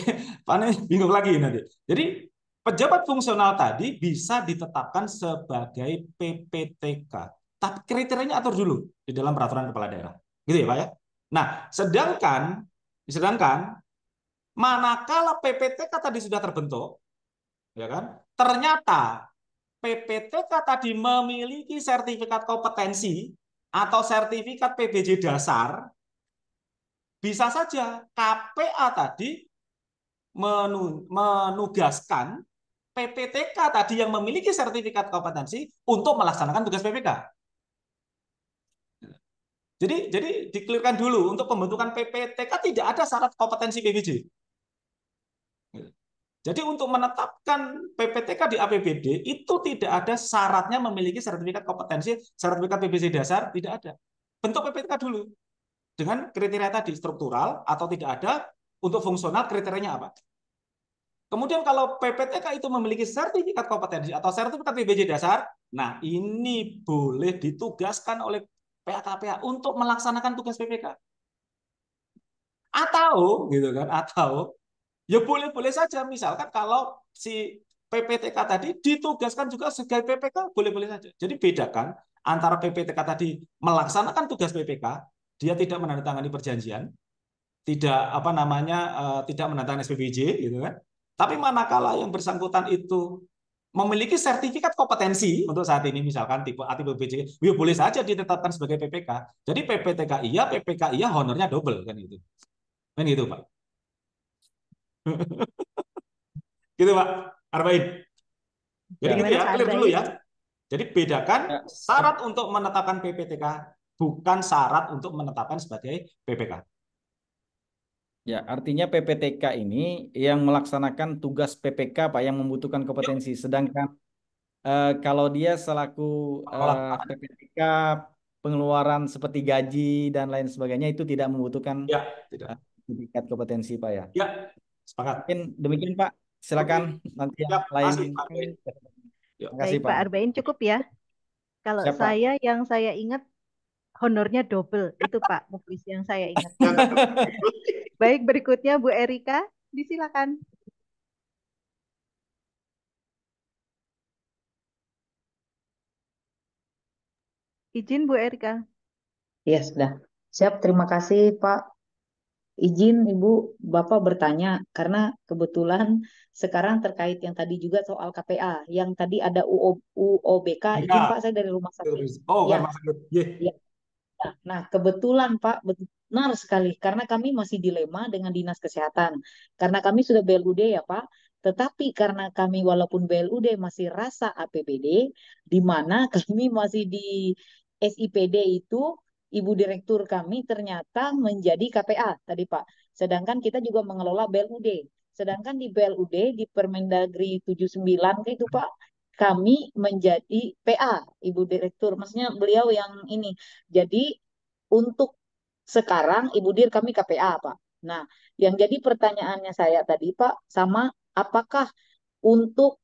bingung lagi nanti. Jadi pejabat fungsional tadi bisa ditetapkan sebagai PPTK. Tapi kriterianya atur dulu di dalam peraturan kepala daerah. Gitu ya, Pak ya. Nah, sedangkan manakala PPTK tadi sudah terbentuk, ya kan? Ternyata PPTK tadi memiliki sertifikat kompetensi atau sertifikat PBJ dasar, bisa saja KPA tadi menugaskan PPTK tadi yang memiliki sertifikat kompetensi untuk melaksanakan tugas PPK. Jadi dikelirkan dulu untuk pembentukan PPTK tidak ada syarat kompetensi PBJ. Jadi untuk menetapkan PPTK di APBD itu tidak ada syaratnya memiliki sertifikat kompetensi, sertifikat PBJ dasar, tidak ada. Bentuk PPTK dulu dengan kriteria tadi struktural atau tidak ada, untuk fungsional kriterianya apa. Kemudian kalau PPTK itu memiliki sertifikat kompetensi atau sertifikat PBJ dasar, nah ini boleh ditugaskan oleh PAKPA untuk melaksanakan tugas PPK. Atau gitu kan, atau ya boleh-boleh saja misalkan kalau si PPTK tadi ditugaskan juga sebagai PPK, boleh-boleh saja. Jadi bedakan antara PPTK tadi melaksanakan tugas PPK, dia tidak menandatangani perjanjian, tidak apa namanya tidak menandatangani SPBJ gitu kan. Tapi manakala yang bersangkutan itu memiliki sertifikat kompetensi untuk saat ini misalkan tipe A tipe B C, ya boleh saja ditetapkan sebagai PPK. Jadi PPTK iya, PPK iya, honornya double kan itu. Kan gitu, Pak. Gitu, Pak Arbain. Jadi Ya, gitu Gimana ya, Pak clear dulu Arbain? ya. Jadi bedakan ya, syarat untuk menetapkan PPTK bukan syarat untuk menetapkan sebagai PPK. ya, artinya PPTK ini yang melaksanakan tugas PPK, Pak, yang membutuhkan Ya, kompetensi. Sedangkan kalau dia selaku pengelola. PPTK pengeluaran seperti gaji dan lain sebagainya itu tidak membutuhkan Ya, tidak. sertifikat kompetensi, Pak ya. Ya, sepakat. Mungkin demikian, Pak. Oke, Silakan nanti yang siap. lain. Masih, Pak Arbain. Yuk. Terima kasih, Baik, Pak. Pak Arbain cukup ya. Kalau Siap, Pak. saya yang saya ingat honornya double. Itu Pak Muflis yang saya ingat. Baik, berikutnya Bu Erika, disilakan. Izin Bu Erika. Ya, sudah. Siap, terima kasih Pak. Izin Ibu, Bapak bertanya karena kebetulan sekarang terkait yang tadi juga soal KPA, yang tadi ada UOBK, izin Ika. Pak saya dari rumah sakit. Oh, Ya, kan Mas Agus. Ye. ya. Nah, kebetulan Pak, benar sekali karena kami masih dilema dengan Dinas Kesehatan. Karena kami sudah BLUD ya Pak, tetapi karena kami walaupun BLUD masih rasa APBD, di mana kami masih di SIPD itu Ibu Direktur kami ternyata menjadi KPA tadi Pak. Sedangkan kita juga mengelola BLUD. Sedangkan di BLUD di Permendagri 79 itu Pak, kami menjadi PA, Ibu Direktur. Maksudnya beliau yang ini. Jadi untuk sekarang Ibu Dir kami KPA, Pak. Nah, yang jadi pertanyaannya saya tadi, Pak, sama apakah untuk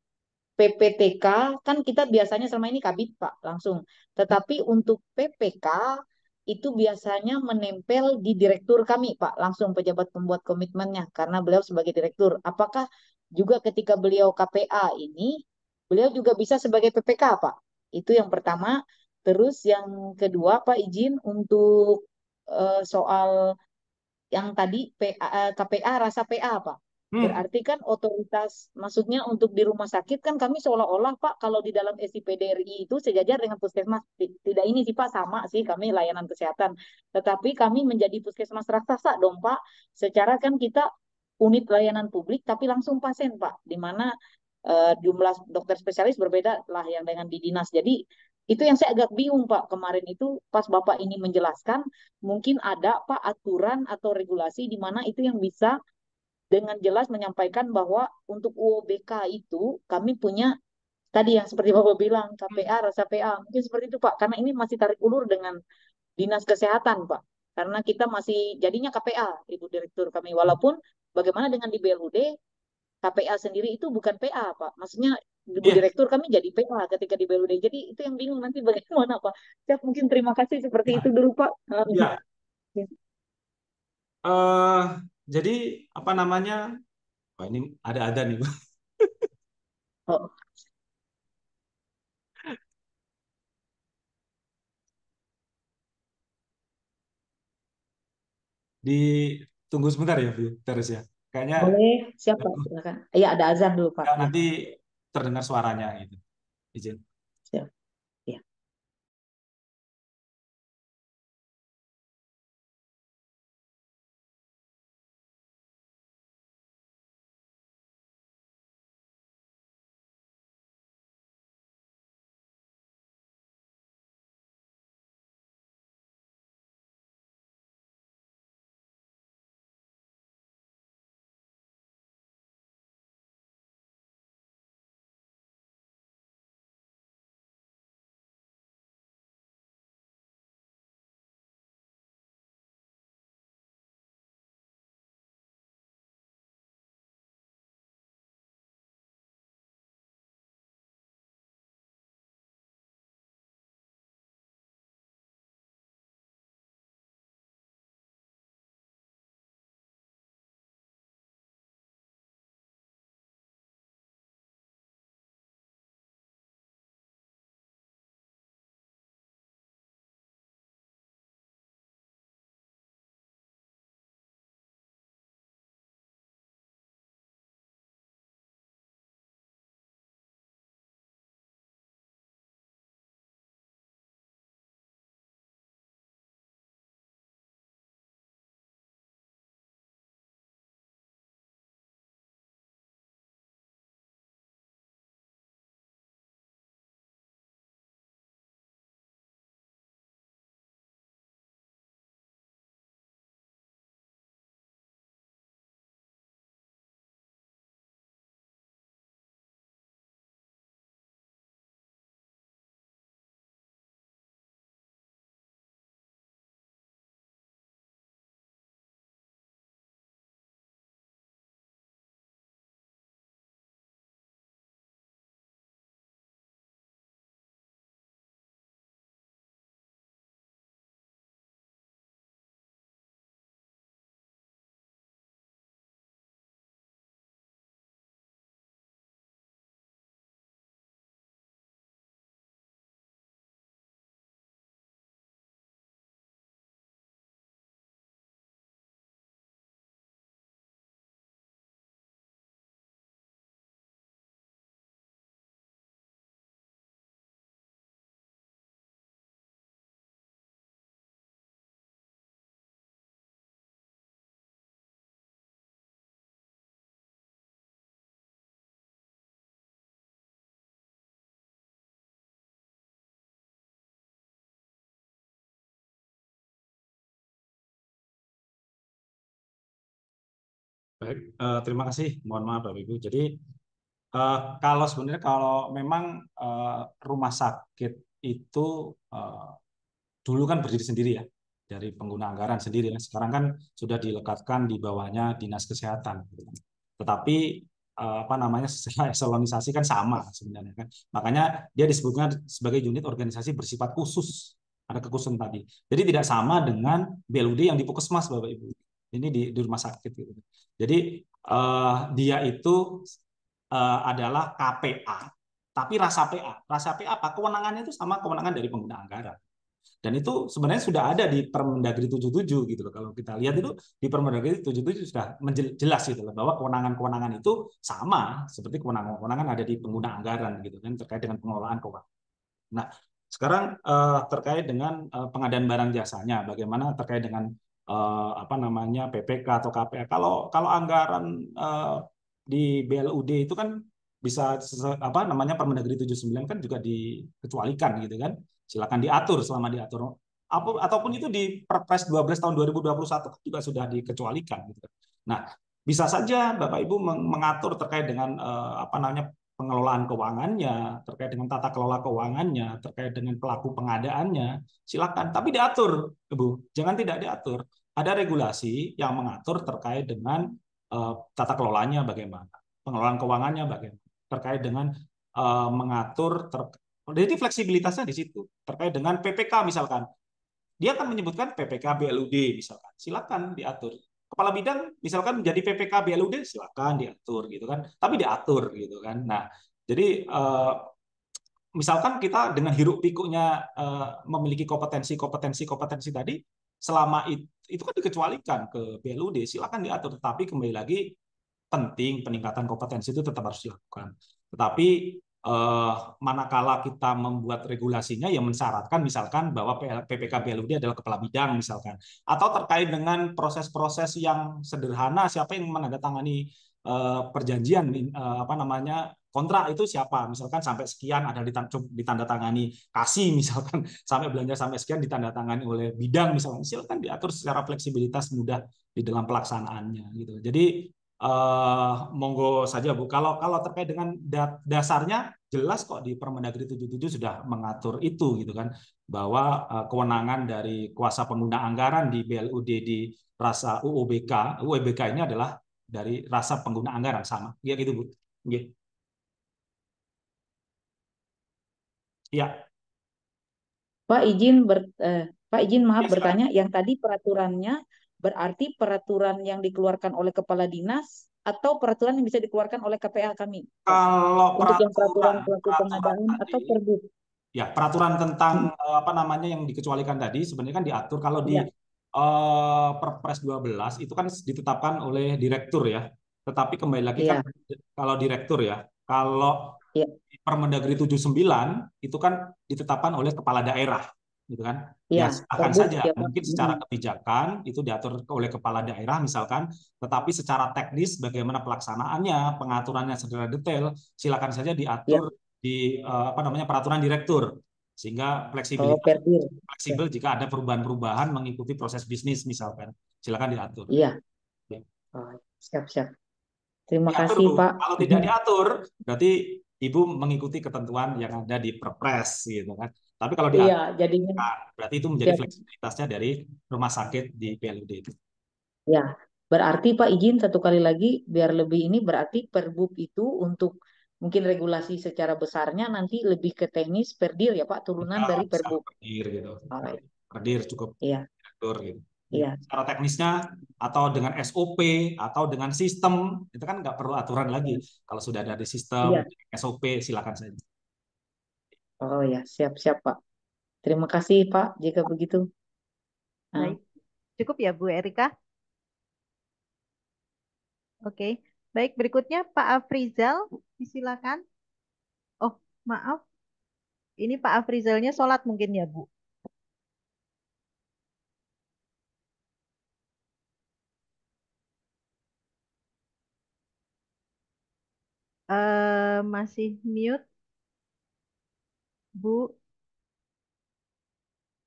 PPTK kan kita biasanya selama ini Kabit Pak langsung. Tetapi untuk PPK itu biasanya menempel di direktur kami Pak, langsung pejabat pembuat komitmennya karena beliau sebagai direktur. Apakah juga ketika beliau KPA ini beliau juga bisa sebagai PPK Pak? Itu yang pertama. Terus yang kedua Pak izin untuk soal yang tadi KPA rasa PA Pak. Hmm, Berarti kan otoritas, maksudnya untuk di rumah sakit kan kami seolah-olah Pak kalau di dalam SIPDRI itu sejajar dengan puskesmas. Tidak ini sih Pak, sama sih kami layanan kesehatan. Tetapi kami menjadi puskesmas raksasa dong Pak. Secara kan kita unit layanan publik tapi langsung pasien Pak. Di mana jumlah dokter spesialis berbeda lah yang dengan di dinas. Jadi itu yang saya agak bingung Pak. Kemarin itu pas Bapak ini menjelaskan, mungkin ada Pak aturan atau regulasi di mana itu yang bisa dengan jelas menyampaikan bahwa untuk UOBK itu kami punya tadi yang seperti Bapak bilang KPA, rasa PA. Mungkin seperti itu Pak. Karena ini masih tarik ulur dengan Dinas Kesehatan Pak. Karena kita masih jadinya KPA, Ibu Direktur kami. Walaupun bagaimana dengan di BLUD, KPA sendiri itu bukan PA, Pak. Maksudnya Ibu iya, Direktur kami jadi PA ketika di BLUD. Jadi itu yang bingung nanti bagaimana, Pak. Siap, mungkin terima kasih seperti itu dulu, Pak. iya. eh jadi apa namanya? Wah, ini ada nih, Bu. Oh, Ditunggu sebentar ya, Bu. Terus ya. Kayaknya boleh, siap, Pak. Silakan. Iya, ada azan dulu, Pak. ya, Ya, nanti terdengar suaranya gitu. Izin. siap. Ya. Baik, terima kasih. Mohon maaf, Bapak Ibu. Jadi, kalau sebenarnya kalau memang rumah sakit itu eh, dulu kan berdiri sendiri ya, dari pengguna anggaran sendiri ya. Sekarang kan sudah dilekatkan di bawahnya Dinas Kesehatan. Tetapi apa namanya secara eselonisasi kan sama sebenarnya kan. Makanya dia disebutnya sebagai unit organisasi bersifat khusus. Ada kekhususan tadi. Jadi tidak sama dengan BLUD yang di Puskesmas Bapak Ibu. Ini di rumah sakit gitu. Jadi dia itu adalah KPA, tapi rasa PA. Rasa PA apa? Kewenangannya itu sama kewenangan dari pengguna anggaran. Dan itu sebenarnya sudah ada di Permendagri 77 gitu loh. Kalau kita lihat itu di Permendagri 77 sudah jelas gitu loh bahwa kewenangan-kewenangan itu sama seperti kewenangan-kewenangan ada di pengguna anggaran gitu kan terkait dengan pengelolaan keuangan. Nah, sekarang terkait dengan pengadaan barang jasanya, bagaimana terkait dengan apa namanya PPK atau KPA. Kalau anggaran di BLUD itu kan bisa apa namanya Permendagri 79 kan juga dikecualikan gitu kan. Silakan diatur selama diatur ataupun itu di Perpres 12 tahun 2021 juga sudah dikecualikan gitu. Nah, bisa saja Bapak Ibu mengatur terkait dengan apa namanya pengelolaan keuangannya, terkait dengan tata kelola keuangannya, terkait dengan pelaku pengadaannya, silakan. Tapi diatur, Ibu. Jangan tidak diatur. Ada regulasi yang mengatur terkait dengan tata kelolanya bagaimana, pengelolaan keuangannya bagaimana, terkait dengan mengatur, jadi fleksibilitasnya di situ. Terkait dengan PPK misalkan, dia akan menyebutkan PPK BLUD misalkan, silakan diatur. Kepala bidang misalkan menjadi PPK BLUD silakan diatur gitu kan, tapi diatur gitu kan. Nah, jadi misalkan kita dengan hiruk pikuknya memiliki kompetensi tadi, selama itu kan dikecualikan ke BLUD, silakan diatur. Tetapi kembali lagi penting peningkatan kompetensi itu tetap harus dilakukan. Tetapi manakala kita membuat regulasinya yang mensyaratkan misalkan bahwa PPK BLUD adalah kepala bidang misalkan, atau terkait dengan proses-proses yang sederhana siapa yang menandatangani perjanjian apa namanya kontrak itu siapa, misalkan sampai sekian ada ditandatangani kasih misalkan sampai belanja sampai sekian ditandatangani oleh bidang misalkan, silakan diatur secara fleksibilitas mudah di dalam pelaksanaannya gitu. Jadi monggo saja Bu. Kalau terkait dengan dasarnya jelas kok di Permendagri 77 sudah mengatur itu gitu kan, bahwa kewenangan dari kuasa pengguna anggaran di BLUD di rasa UUBK ini adalah dari rasa pengguna anggaran sama. Ya gitu Bu. Ya. Pak izin maaf Ya, bertanya, yang tadi peraturannya berarti peraturan yang dikeluarkan oleh kepala dinas atau peraturan yang bisa dikeluarkan oleh KPA kami, Pak? kalau Untuk yang peraturan pelaku peraturan pengadaan atau tadi, perbuk? ya peraturan tentang Hmm. apa namanya yang dikecualikan tadi sebenarnya kan diatur kalau di Ya, Perpres 12 itu kan ditetapkan oleh direktur ya. Tetapi kembali lagi kan iya, kalau direktur ya, kalau iya, Permendagri 79 itu kan ditetapkan oleh kepala daerah gitu kan. iya, Ya silakan perbuk saja ya Pak. mungkin secara kebijakan itu diatur oleh kepala daerah misalkan, tetapi secara teknis bagaimana pelaksanaannya, pengaturannya secara detail silakan saja Ya, diatur di apa namanya peraturan direktur sehingga oh fleksibilitas Perdir. Ya, fleksibel jika ada perubahan-perubahan mengikuti proses bisnis misalkan. Silakan diatur. iya. Ya. Oh, siap-siap. Terima Diatur, kasih Bu. Pak. Kalau tidak diatur, berarti Ibu mengikuti ketentuan yang ada di Perpres gitu kan. Tapi kalau Iya, diatur, jadinya berarti itu menjadi siap. fleksibilitasnya dari rumah sakit di PLUD itu. Ya, berarti Pak izin satu kali lagi biar lebih ini berarti perbuk itu untuk mungkin regulasi secara besarnya nanti lebih ke teknis perdir ya Pak, turunan dari Bisa perbuk. perdir gitu. Oh, Perdir cukup iya, diatur gitu. iya, Secara teknisnya atau dengan SOP atau dengan sistem itu kan nggak perlu aturan lagi. Kalau sudah ada di sistem iya. SOP silakan saja. Oh ya, siap-siap Pak. Terima kasih Pak jika begitu. Baik, Nah, cukup ya Bu Erika. Oke, baik berikutnya Pak Afrizal, silakan. Oh, maaf, ini Pak Afrizalnya sholat mungkin ya Bu. Masih mute, Bu.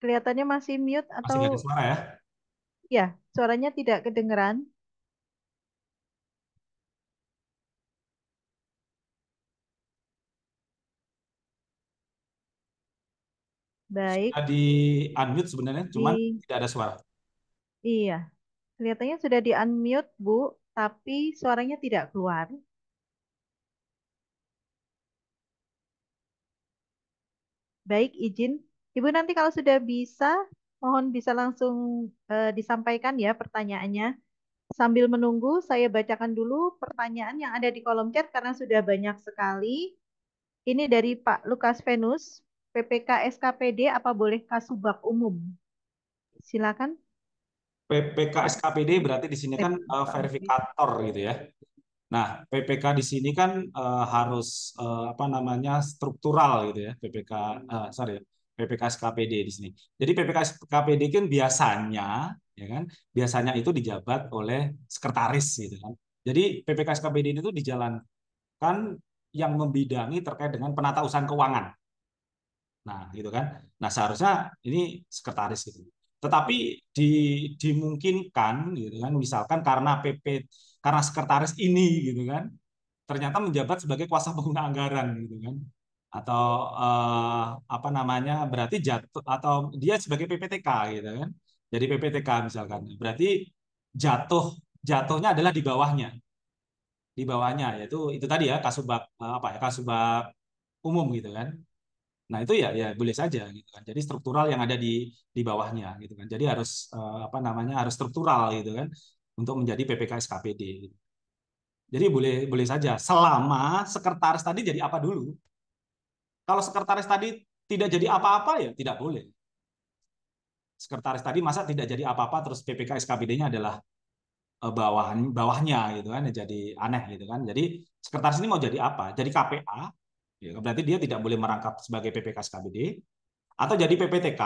Kelihatannya masih mute Masih atau nggak ada suara ya? ya, suaranya tidak kedengeran. Baik, Sudah di unmute sebenarnya, cuman di tidak ada suara. iya, kelihatannya sudah di unmute Bu, tapi suaranya tidak keluar. Baik, izin. Ibu nanti kalau sudah bisa, mohon bisa langsung disampaikan ya pertanyaannya. Sambil menunggu, saya bacakan dulu pertanyaan yang ada di kolom chat karena sudah banyak sekali. Ini dari Pak Lukas Venus, PPK SKPD apa boleh kasubag umum? Silakan. PPK Pak. SKPD berarti di sini kan Pak Muflis. verifikator gitu ya. Nah, PPK di sini kan harus apa namanya struktural gitu ya, PPK sorry ya, PPK SKPD di sini. Jadi PPK SKPD kan biasanya ya kan, biasanya itu dijabat oleh sekretaris gitu kan. Jadi PPK SKPD itu dijalankan yang membidangi terkait dengan penata usahaan keuangan. Nah, gitu kan. Nah, seharusnya ini sekretaris gitu. Tetapi dimungkinkan gitu kan, misalkan karena sekretaris ini gitu kan, ternyata menjabat sebagai kuasa pengguna anggaran gitu kan. Atau apa namanya? Berarti jatuh atau dia sebagai PPTK gitu kan. Jadi PPTK misalkan. Berarti jatuh jatuhnya adalah di bawahnya. Di bawahnya yaitu itu tadi ya kasubag apa ya? Kasubag umum gitu kan. Nah, itu ya boleh saja gitu kan. Jadi struktural yang ada di bawahnya gitu kan. Jadi harus apa namanya? Harus struktural gitu kan untuk menjadi PPK SKPD. Jadi boleh boleh saja selama sekretaris tadi jadi apa dulu. Kalau sekretaris tadi tidak jadi apa-apa ya tidak boleh. Sekretaris tadi masa tidak jadi apa-apa terus PPK SKPD-nya adalah bawahnya gitu kan, jadi aneh gitu kan. Jadi sekretaris ini mau jadi apa? Jadi KPA, ya, berarti dia tidak boleh merangkap sebagai PPK SKPD, atau jadi PPTK,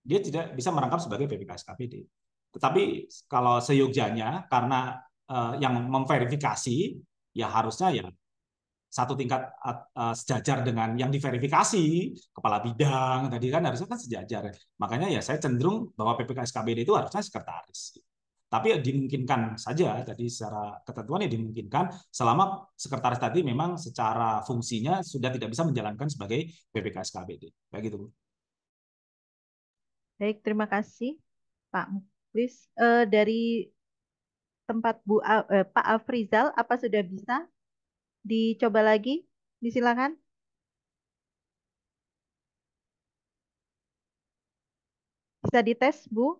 dia tidak bisa merangkap sebagai PPK SKPD. Tetapi kalau seyogyanya karena yang memverifikasi ya harusnya ya satu tingkat sejajar dengan yang diverifikasi, kepala bidang tadi kan harusnya kan sejajar. Makanya ya saya cenderung bahwa PPK SKPD itu harusnya sekretaris. Tapi ya dimungkinkan saja tadi secara ketentuan ya dimungkinkan selama sekretaris tadi memang secara fungsinya sudah tidak bisa menjalankan sebagai PPK SKPD. Kayak gitu. Baik, terima kasih Pak Muflis. Dari tempat Pak Afrizal, apa sudah bisa dicoba lagi? Disilakan. Bisa dites, Bu?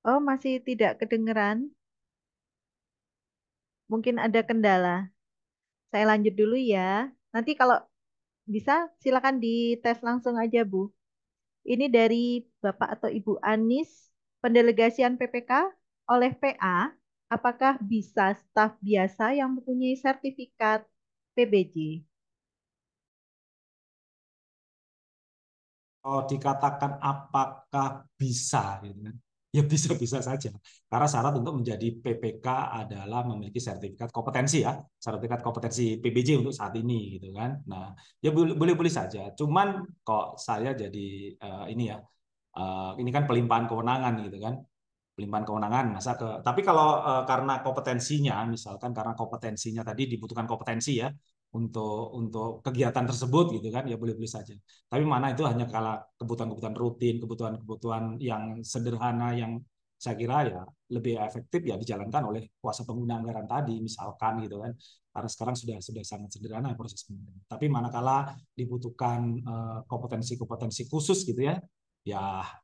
Oh, masih tidak kedengeran. Mungkin ada kendala. Saya lanjut dulu ya. Nanti kalau bisa, silakan dites langsung aja, Bu. Ini dari Bapak atau Ibu Anis, pendelegasian PPK oleh PA, apakah bisa staf biasa yang mempunyai sertifikat PBJ? Kalau dikatakan apakah bisa gitu kan? Ya bisa-bisa saja. Karena syarat untuk menjadi PPK adalah memiliki sertifikat kompetensi ya, sertifikat kompetensi PBJ untuk saat ini gitu kan. Nah, ya boleh-boleh saja. Cuman kok saya jadi ini ya, ini kan pelimpahan kewenangan gitu kan. Pelimpahan kewenangan masa ke tapi kalau karena kompetensinya misalkan karena kompetensinya tadi dibutuhkan kompetensi ya untuk kegiatan tersebut gitu kan ya boleh-boleh saja. Tapi mana itu hanya kalau kebutuhan-kebutuhan rutin, kebutuhan-kebutuhan yang sederhana yang saya kira ya lebih efektif ya dijalankan oleh kuasa pengguna anggaran tadi misalkan gitu kan. Karena sekarang sudah sangat sederhana proses pengguna. Tapi manakala dibutuhkan kompetensi-kompetensi khusus gitu ya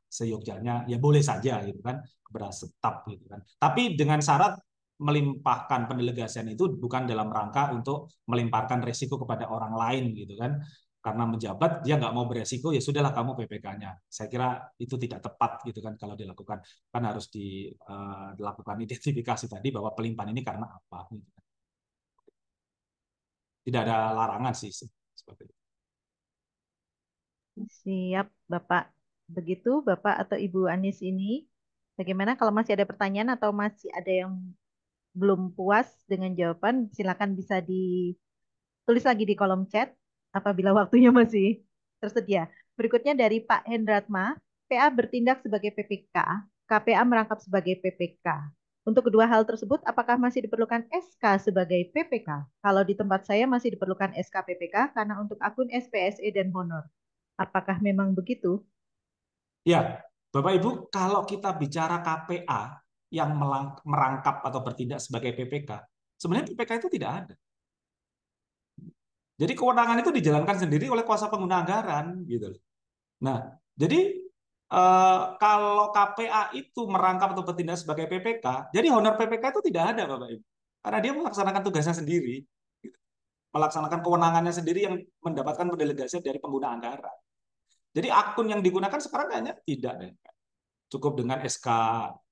seyogyanya ya boleh saja gitu kan kepada staf gitu kan. Tapi dengan syarat melimpahkan pendelegasian itu bukan dalam rangka untuk melimparkan resiko kepada orang lain gitu kan. Karena menjabat dia nggak mau beresiko ya sudahlah kamu PPK-nya. Saya kira itu tidak tepat gitu kan kalau dilakukan. Kan harus dilakukan identifikasi tadi bahwa pelimpahan ini karena apa gitu kan. Tidak ada larangan sih seperti itu. Siap, Bapak. Begitu, Bapak atau Ibu Anis ini. Bagaimana kalau masih ada pertanyaan atau masih ada yang belum puas dengan jawaban, silakan bisa ditulis lagi di kolom chat apabila waktunya masih tersedia. Berikutnya dari Pak Hendratma, PA bertindak sebagai PPK, KPA merangkap sebagai PPK. Untuk kedua hal tersebut, apakah masih diperlukan SK sebagai PPK? Kalau di tempat saya masih diperlukan SK PPK karena untuk akun SPSE dan honor. Apakah memang begitu? Ya, Bapak Ibu, kalau kita bicara KPA yang merangkap atau bertindak sebagai PPK, sebenarnya PPK itu tidak ada. Jadi kewenangan itu dijalankan sendiri oleh kuasa pengguna anggaran gitu loh. Nah, jadi kalau KPA itu merangkap atau bertindak sebagai PPK, jadi honor PPK itu tidak ada, Bapak Ibu. Karena dia melaksanakan tugasnya sendiri, gitu. Melaksanakan kewenangannya sendiri yang mendapatkan pendelegasian dari pengguna anggaran. Jadi akun yang digunakan sekarang kayaknya tidak deh. Cukup dengan SK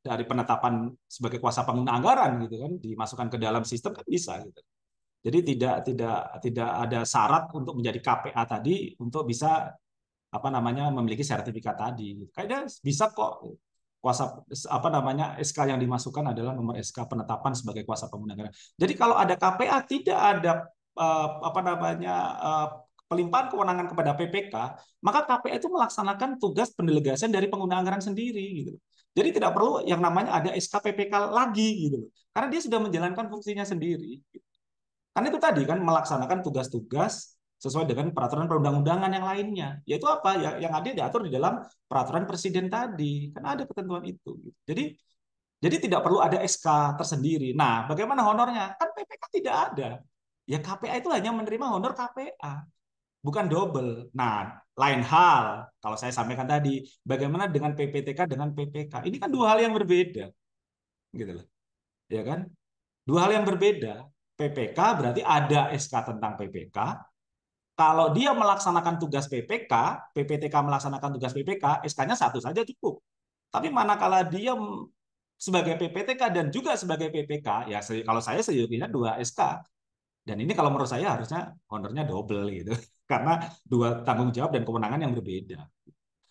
dari penetapan sebagai kuasa pengguna anggaran gitu kan, dimasukkan ke dalam sistem kan bisa gitu. Jadi tidak ada syarat untuk menjadi KPA tadi untuk bisa apa namanya memiliki sertifikat tadi. Kayaknya bisa kok kuasa apa namanya SK yang dimasukkan adalah nomor SK penetapan sebagai kuasa pengguna anggaran. Jadi kalau ada KPA tidak ada apa namanya pelimpahan kewenangan kepada PPK, maka KPA itu melaksanakan tugas pendelegasian dari pengguna anggaran sendiri gitu. Jadi tidak perlu yang namanya ada SK PPK lagi gitu. Karena dia sudah menjalankan fungsinya sendiri. Kan itu tadi kan melaksanakan tugas-tugas sesuai dengan peraturan perundang-undangan yang lainnya. Yaitu apa? Yang ada diatur di dalam peraturan presiden tadi. Kan ada ketentuan itu. Jadi tidak perlu ada SK tersendiri. Nah, bagaimana honornya? Kan PPK tidak ada. Ya KPA itu hanya menerima honor KPA, bukan double. Nah, lain hal kalau saya sampaikan tadi, bagaimana dengan PPTK dengan PPK? Ini kan dua hal yang berbeda, gitu loh. Ya kan? Dua hal yang berbeda. PPK berarti ada SK tentang PPK. Kalau dia melaksanakan tugas PPK, PPTK melaksanakan tugas PPK, SK-nya satu saja cukup. Tapi manakala dia sebagai PPTK dan juga sebagai PPK, ya kalau saya sejujurnya dua SK. Dan ini kalau menurut saya harusnya honornya double gitu. Karena dua tanggung jawab dan kewenangan yang berbeda.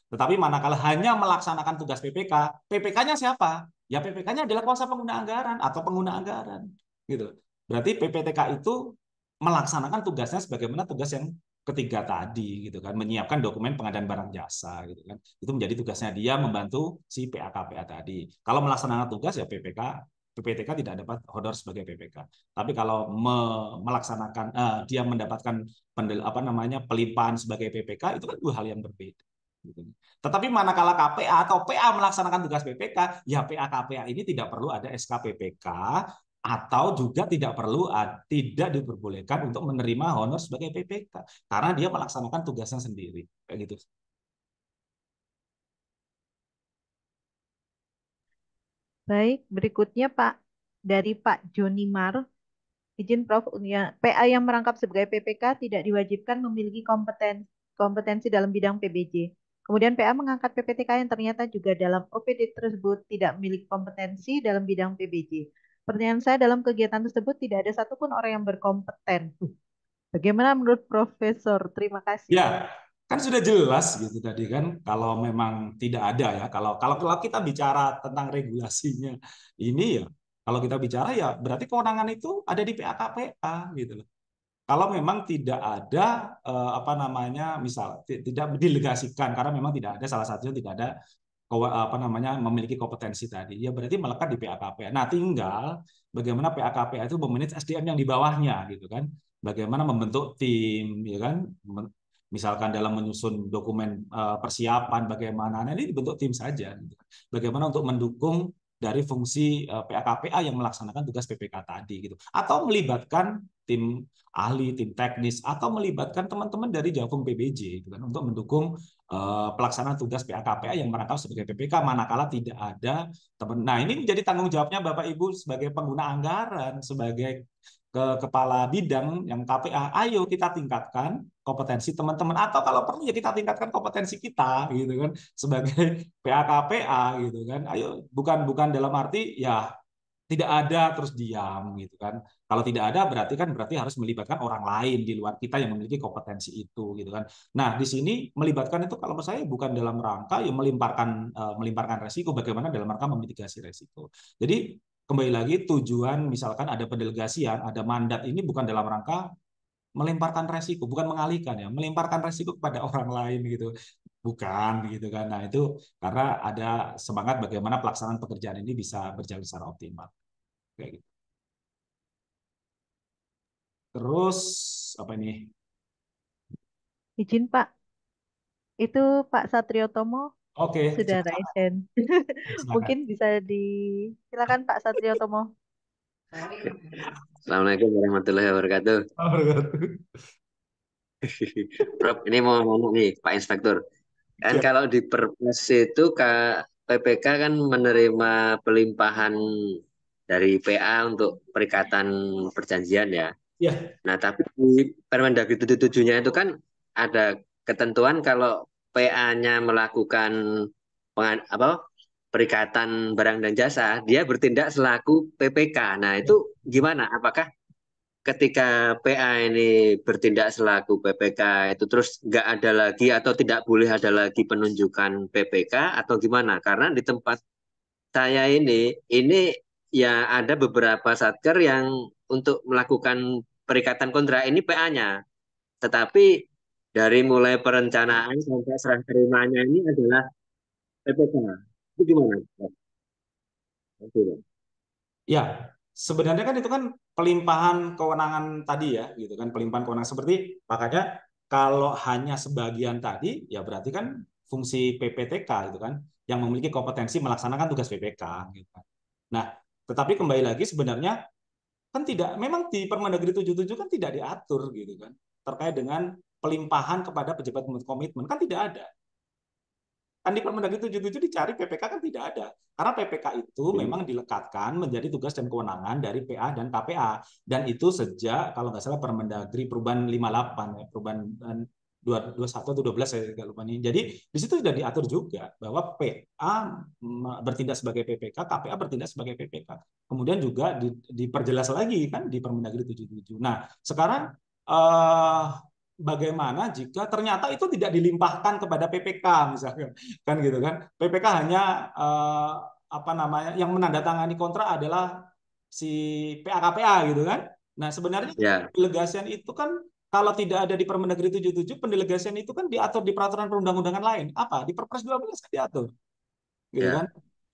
Tetapi manakala hanya melaksanakan tugas PPK, PPK-nya siapa? Ya PPK-nya adalah kuasa pengguna anggaran atau pengguna anggaran. Gitu. Berarti PPTK itu melaksanakan tugasnya sebagaimana tugas yang ketiga tadi gitu kan, menyiapkan dokumen pengadaan barang jasa gitu kan. Itu menjadi tugasnya dia membantu si PAKPA tadi. Kalau melaksanakan tugas ya PPTK tidak dapat honor sebagai PPK. Tapi kalau melaksanakan dia mendapatkan apa namanya pelimpahan sebagai PPK itu kan dua hal yang berbeda. Gitu. Tetapi manakala KPA atau PA melaksanakan tugas PPK, ya PA KPA ini tidak perlu ada SK PPK atau juga tidak diperbolehkan untuk menerima honor sebagai PPK karena dia melaksanakan tugasnya sendiri kayak gitu. Baik, berikutnya Pak dari Pak Joni Mar. Izin Prof, PA yang merangkap sebagai PPK tidak diwajibkan memiliki kompetensi dalam bidang PBJ. Kemudian PA mengangkat PPTK yang ternyata juga dalam OPD tersebut tidak memiliki kompetensi dalam bidang PBJ. Pertanyaan saya, dalam kegiatan tersebut tidak ada satupun orang yang berkompeten. Bagaimana menurut Profesor? Terima kasih. Ya, kan sudah jelas gitu tadi kan kalau memang tidak ada ya. Kalau kita bicara tentang regulasinya ini ya, kalau kita bicara ya berarti kewenangan itu ada di PAKPA gitu loh. Kalau memang tidak ada apa namanya misal tidak didelegasikan karena memang tidak ada salah satunya tidak ada apa namanya memiliki kompetensi tadi ya berarti melekat di PAKPA. Nah, tinggal bagaimana PAKPA itu memanage SDM yang di bawahnya gitu kan. Bagaimana membentuk tim ya kan misalkan dalam menyusun dokumen persiapan bagaimana nah, ini dibentuk tim saja gitu. Bagaimana untuk mendukung dari fungsi PAKPA yang melaksanakan tugas PPK tadi gitu atau melibatkan tim ahli, tim teknis atau melibatkan teman-teman dari Javung PBJ gitu kan untuk mendukung pelaksanaan tugas PAKPA yang merangkap sebagai PPK manakala tidak ada teman. Nah, ini menjadi tanggung jawabnya Bapak Ibu sebagai pengguna anggaran, sebagai kepala bidang yang KPA. Ayo kita tingkatkan kompetensi teman-teman atau kalau perlu ya kita tingkatkan kompetensi kita gitu kan sebagai PAKPA gitu kan. Ayo bukan dalam arti ya tidak ada terus diam gitu kan. Kalau tidak ada berarti harus melibatkan orang lain di luar kita yang memiliki kompetensi itu gitu kan. Nah, di sini melibatkan itu kalau menurut saya bukan dalam rangka yang melimparkan resiko bagaimana dalam rangka memitigasi resiko. Jadi kembali lagi tujuan misalkan ada pendelegasian, ada mandat ini bukan dalam rangka melemparkan resiko, bukan mengalihkan ya, melemparkan resiko kepada orang lain gitu. Bukan gitu kan. Nah, itu karena ada semangat bagaimana pelaksanaan pekerjaan ini bisa berjalan secara optimal. Kayak gitu. Terus apa ini? Izin Pak, itu Pak Satrio Tomo Oke, sudah raise hand. silakan. Mungkin bisa silakan Pak Satrio Tomo. Assalamualaikum warahmatullahi wabarakatuh. Wabarakatuh. Prof, ini mau ngomong nih Pak Inspektur. Kan Siap. kalau di Perpres itu PPK kan menerima pelimpahan dari PA untuk perikatan perjanjian ya. Ya, Nah, tapi di Permendagri 77-nya itu kan ada ketentuan kalau PA-nya melakukan perikatan barang dan jasa, dia bertindak selaku PPK. Nah, ya. itu gimana? Apakah ketika PA ini bertindak selaku PPK itu terus nggak ada lagi atau tidak boleh ada lagi penunjukan PPK atau gimana? Karena di tempat saya ini ya ada beberapa satker yang untuk melakukan perikatan kontrak ini PA-nya, tetapi dari mulai perencanaan sampai serah terimanya ini adalah PPK. Itu gimana? Oke. Ya, sebenarnya kan itu kan pelimpahan kewenangan tadi ya, gitu kan, pelimpahan kewenangan seperti makanya kalau hanya sebagian tadi, ya berarti kan fungsi PPTK itu kan yang memiliki kompetensi melaksanakan tugas PPK, gitu kan. Nah, tetapi kembali lagi sebenarnya kan tidak, memang di Permendagri 77 kan tidak diatur gitu kan terkait dengan pelimpahan kepada pejabat komitmen kan tidak ada. Kan di Permendagri 77 dicari PPK kan tidak ada. Karena PPK itu memang dilekatkan menjadi tugas dan kewenangan dari PA dan KPA. Dan itu sejak kalau nggak salah Permendagri perubahan 58 ya, perubahan 21 atau 12 saya tidak lupa nih. Jadi di situ sudah diatur juga bahwa PA bertindak sebagai PPK, KPA bertindak sebagai PPK. Kemudian juga diperjelas lagi kan di Permendagri 77. Nah, sekarang bagaimana jika ternyata itu tidak dilimpahkan kepada PPK misalnya kan gitu kan PPK hanya apa namanya yang menandatangani kontrak adalah si PA-KPA gitu kan. Nah sebenarnya Ya, pendelegasian itu kan kalau tidak ada di Permendagri 77 pendelegasian itu kan diatur di peraturan perundang-undangan lain apa di Perpres 12 kan diatur gitu kan.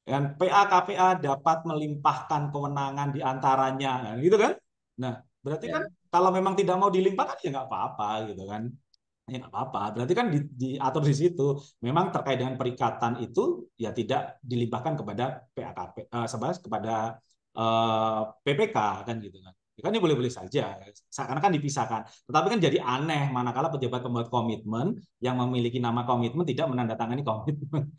ya, Dan PA-KPA dapat melimpahkan kewenangan di antaranya gitu kan. Nah berarti kan ya, kalau memang tidak mau dilimpahkan ya nggak apa-apa gitu kan. Ya nggak apa-apa. Berarti kan diatur di situ. Memang terkait dengan perikatan itu ya tidak dilimpahkan kepada PAKP, kepada PPK kan gitu kan. Ya kan ini boleh-boleh saja. Karena kan dipisahkan. Tetapi kan jadi aneh manakala pejabat pembuat komitmen yang memiliki nama komitmen tidak menandatangani komitmen.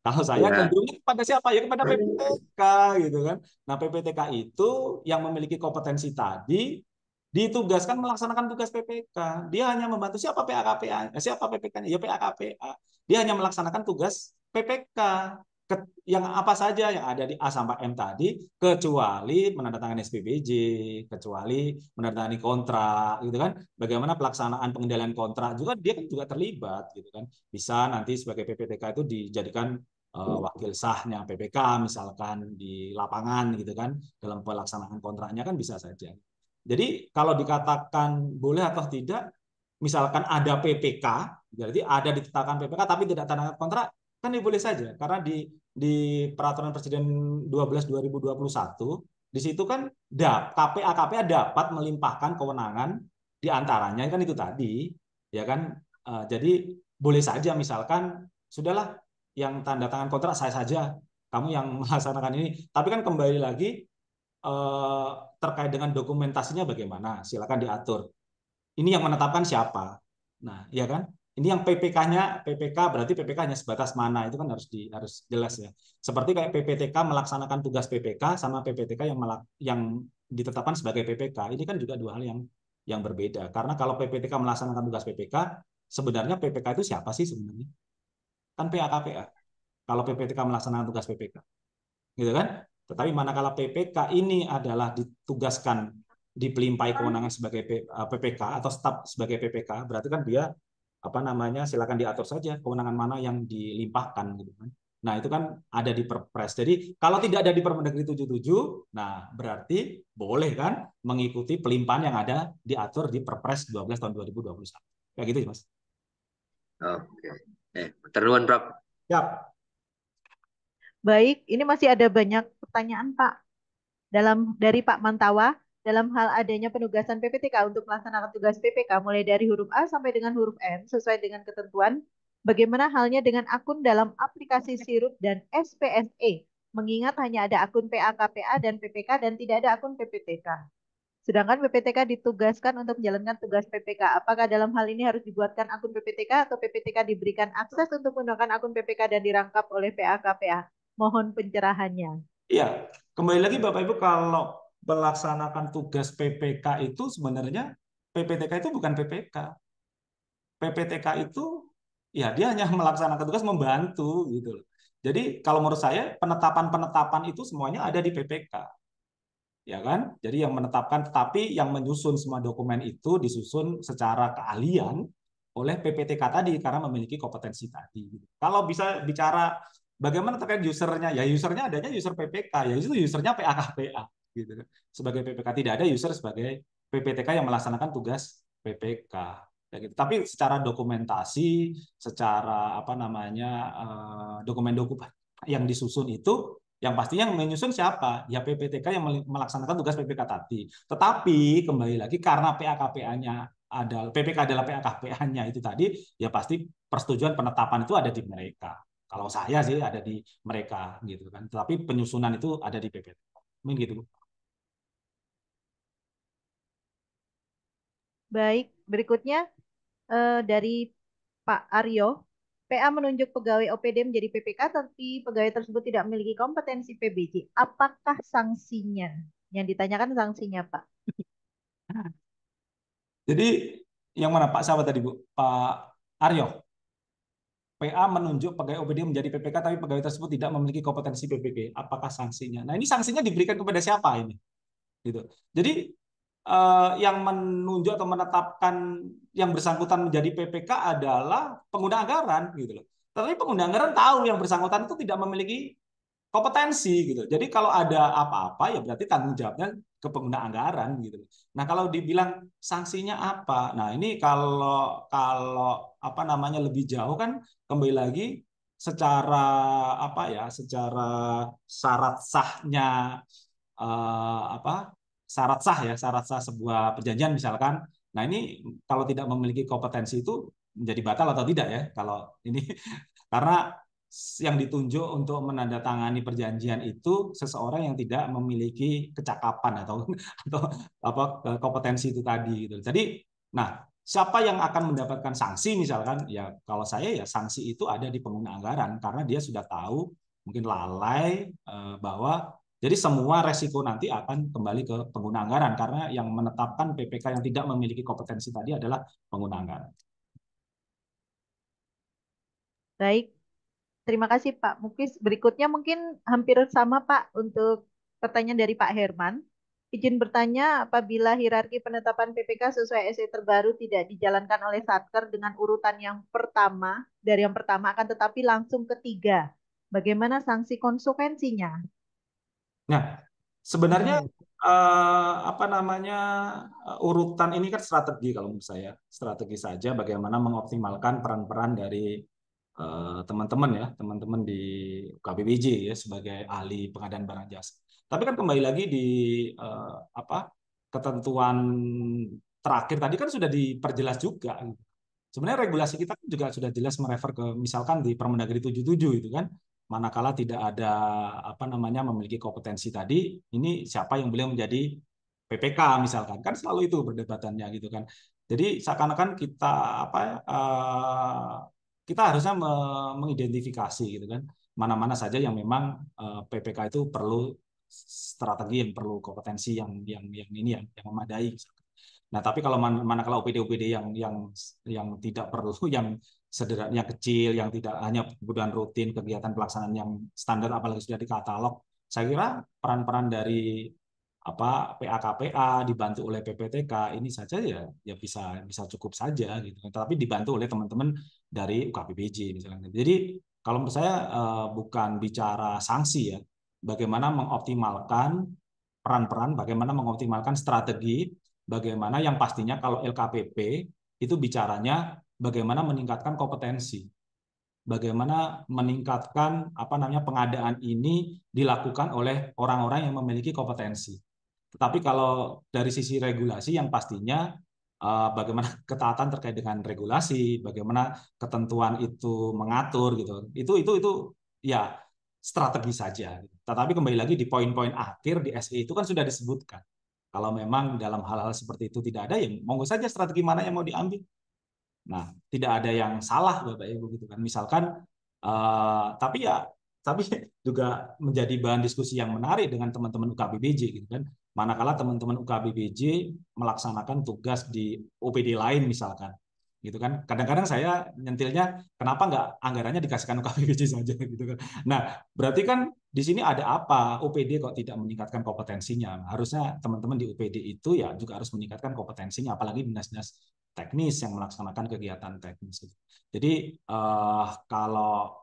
Kalau saya ya, cenderungnya kepada siapa? Ya kepada PPTK gitu kan. Nah, PPTK itu yang memiliki kompetensi tadi ditugaskan melaksanakan tugas PPK. Dia hanya membantu siapa PAKPA, siapa PPK-nya, ya PAKPA. Dia hanya melaksanakan tugas PPK yang apa saja yang ada di A sampai M tadi, kecuali menandatangani SPBJ, kecuali menandatangani kontrak, gitu kan. Bagaimana pelaksanaan pengendalian kontrak juga dia kan juga terlibat, gitu kan. Bisa nanti sebagai PPTK itu dijadikan wakil sahnya PPK misalkan di lapangan, gitu kan, dalam pelaksanaan kontraknya kan bisa saja. Jadi kalau dikatakan boleh atau tidak, misalkan ada PPK, berarti ada ditetapkan PPK tapi tidak tanda kontrak, kan ini boleh saja. Karena di Peraturan Presiden 12 2021, di situ kan KPA dapat melimpahkan kewenangan di antaranya kan itu tadi, ya kan. Jadi boleh saja misalkan sudahlah yang tanda tangan kontrak saya saja, kamu yang melaksanakan ini. Tapi kan kembali lagi terkait dengan dokumentasinya bagaimana, silakan diatur. Ini yang menetapkan siapa. Nah, ya kan? Ini yang PPK-nya, PPK berarti PPK-nya sebatas mana itu kan harus jelas ya. Seperti kayak PPTK melaksanakan tugas PPK sama PPTK yang ditetapkan sebagai PPK. Ini kan juga dua hal yang berbeda. Karena kalau PPTK melaksanakan tugas PPK, sebenarnya PPK itu siapa sih sebenarnya? Kan PA-KPA. Kalau PPTK melaksanakan tugas PPK. Gitu kan? Tetapi manakala PPK ini adalah ditugaskan dipelimpahi kewenangan sebagai PPK atau staf sebagai PPK, berarti kan dia apa namanya silakan diatur saja kewenangan mana yang dilimpahkan gitu kan. Nah, itu kan ada di Perpres. Jadi kalau tidak ada di Permendagri 77, nah berarti boleh kan mengikuti pelimpahan yang ada diatur di Perpres 12 tahun 2021. Kayak gitu, Mas. oke. Ternuan, Prof. Siap. Baik, ini masih ada banyak pertanyaan, Pak. Dari Pak Mantawa, dalam hal adanya penugasan PPTK untuk melaksanakan tugas PPK mulai dari huruf A sampai dengan huruf M sesuai dengan ketentuan, bagaimana halnya dengan akun dalam aplikasi Sirup dan SPSE? Mengingat hanya ada akun PA, KPA, dan PPK dan tidak ada akun PPTK. Sedangkan PPTK ditugaskan untuk menjalankan tugas PPK. Apakah dalam hal ini harus dibuatkan akun PPTK atau PPTK diberikan akses untuk menggunakan akun PPK dan dirangkap oleh PA-KPA? Mohon pencerahannya. Iya, kembali lagi Bapak Ibu, kalau melaksanakan tugas PPK itu sebenarnya PPTK itu bukan PPK. PPTK itu ya dia hanya melaksanakan tugas membantu gitu loh. Jadi kalau menurut saya penetapan-penetapan itu semuanya ada di PPK. Ya kan? Jadi yang menetapkan, tetapi yang menyusun semua dokumen itu disusun secara keahlian oleh PPTK tadi karena memiliki kompetensi tadi. Kalau bisa bicara bagaimana terkait usernya, ya usernya adanya user PPK, ya itu usernya PA-KPA gitu. Sebagai PPK, tidak ada user sebagai PPTK yang melaksanakan tugas PPK. Ya gitu. Tapi secara dokumentasi, secara apa namanya dokumen-dokumen yang disusun itu, yang pastinya yang menyusun siapa? Ya PPTK yang melaksanakan tugas PPK tadi. Tetapi kembali lagi karena PA-KPA-nya adalah PPK adalah PA-KPA-nya itu tadi, ya pasti persetujuan penetapan itu ada di mereka. Kalau saya sih ada di mereka gitu kan. Tetapi penyusunan itu ada di PPTK. Mungkin gitu. Baik, berikutnya dari Pak Aryo. PA menunjuk pegawai OPD menjadi PPK, tapi pegawai tersebut tidak memiliki kompetensi PBJ. Apakah sanksinya? Yang ditanyakan sanksinya, Pak. Jadi yang mana Pak siapa tadi Bu? Pak Aryo. PA menunjuk pegawai OPD menjadi PPK, tapi pegawai tersebut tidak memiliki kompetensi PPK. Apakah sanksinya? Nah ini sanksinya diberikan kepada siapa ini? Gitu. Jadi yang menunjuk atau menetapkan yang bersangkutan menjadi PPK adalah pengguna anggaran gitu loh. Tapi pengguna anggaran tahu yang bersangkutan itu tidak memiliki kompetensi gitu. Jadi kalau ada apa-apa ya berarti tanggung jawabnya ke pengguna anggaran gitu. Nah, kalau dibilang sanksinya apa? Nah, ini kalau kalau apa namanya lebih jauh kan kembali lagi secara apa ya? Secara syarat sahnya apa? Syarat sah sebuah perjanjian misalkan. Nah, ini kalau tidak memiliki kompetensi itu menjadi batal atau tidak ya? Kalau ini karena yang ditunjuk untuk menandatangani perjanjian itu seseorang yang tidak memiliki kecakapan atau apa kompetensi itu tadi gitu. Jadi, nah siapa yang akan mendapatkan sanksi misalkan ya kalau saya ya sanksi itu ada di pengguna anggaran karena dia sudah tahu mungkin lalai bahwa jadi semua resiko nanti akan kembali ke pengguna anggaran karena yang menetapkan PPK yang tidak memiliki kompetensi tadi adalah pengguna anggaran. Baik, terima kasih Pak Muklis. Berikutnya mungkin hampir sama Pak untuk pertanyaan dari Pak Herman. Izin bertanya, apabila hierarki penetapan PPK sesuai SE terbaru tidak dijalankan oleh Satker dengan urutan yang pertama, dari yang pertama akan tetapi langsung ketiga, bagaimana sanksi konsekuensinya? Nah, sebenarnya apa namanya urutan ini kan strategi kalau menurut saya, strategi saja bagaimana mengoptimalkan peran-peran dari teman-teman ya, teman-teman di KPBJ ya sebagai ahli pengadaan barang jasa. Tapi kan kembali lagi di apa ketentuan terakhir tadi kan sudah diperjelas juga. Sebenarnya regulasi kita juga sudah jelas merefer ke misalkan di Permendagri 77 itu kan manakala tidak ada apa namanya memiliki kompetensi tadi ini siapa yang boleh menjadi PPK misalkan kan selalu itu perdebatannya gitu kan. Jadi seakan-akan kita apa kita harusnya mengidentifikasi gitu kan mana-mana saja yang memang PPK itu perlu strategi yang perlu kompetensi yang ini yang memadai misalkan. Nah, tapi kalau manakala OPD-OPD yang tidak perlu, yang sederhana, yang kecil, yang tidak hanya kebutuhan rutin, kegiatan pelaksanaan yang standar, apalagi sudah di katalog, saya kira peran-peran dari apa PA-KPA dibantu oleh PPTK ini saja ya bisa cukup saja gitu. Tapi dibantu oleh teman-teman dari UKPBJ misalnya. Jadi kalau menurut saya bukan bicara sanksi ya, bagaimana mengoptimalkan peran-peran, bagaimana mengoptimalkan strategi, bagaimana yang pastinya kalau LKPP itu bicaranya bagaimana meningkatkan kompetensi, bagaimana meningkatkan apa namanya pengadaan ini dilakukan oleh orang-orang yang memiliki kompetensi. Tetapi kalau dari sisi regulasi yang pastinya bagaimana ketaatan terkait dengan regulasi, bagaimana ketentuan itu mengatur gitu. Itu ya strategi saja. Tetapi kembali lagi di poin-poin akhir di SE itu kan sudah disebutkan Kalau memang dalam hal-hal seperti itu tidak ada, ya monggo saja strategi mana yang mau diambil. Nah, tidak ada yang salah Bapak Ibu gitu kan. Misalkan tapi juga menjadi bahan diskusi yang menarik dengan teman-teman UKBBJ gitu kan. Manakala teman-teman UKBBJ melaksanakan tugas di OPD lain misalkan. Gitu kan. Kadang-kadang saya nyentilnya kenapa nggak anggarannya dikasihkan UKBBJ saja gitu kan. Nah, berarti kan di sini ada apa? OPD kok tidak meningkatkan kompetensinya? Harusnya teman-teman di OPD itu ya juga harus meningkatkan kompetensinya, apalagi dinas-dinas teknis yang melaksanakan kegiatan teknis. Jadi kalau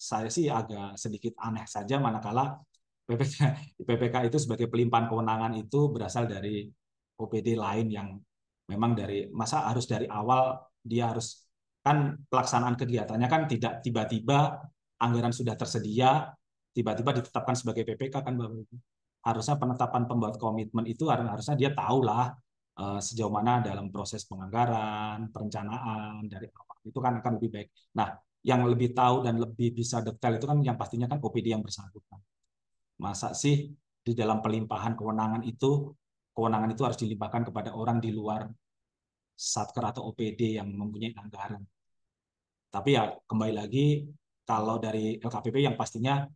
saya sih agak sedikit aneh saja manakala PPK itu sebagai pelimpahan kewenangan itu berasal dari OPD lain yang memang masa harus dari awal dia harus, kan pelaksanaan kegiatannya kan tidak tiba-tiba anggaran sudah tersedia tiba-tiba ditetapkan sebagai PPK kan Bapak Ibu. Harusnya penetapan pembuat komitmen itu harusnya dia tahulah sejauh mana dalam proses penganggaran, perencanaan dari awal. Itu kan akan lebih baik. Nah, yang lebih tahu dan lebih bisa detail itu kan yang pastinya kan OPD yang bersangkutan. Masa sih di dalam pelimpahan kewenangan itu harus dilimpahkan kepada orang di luar Satker atau OPD yang mempunyai anggaran. Tapi ya kembali lagi, kalau dari LKPP yang pastinya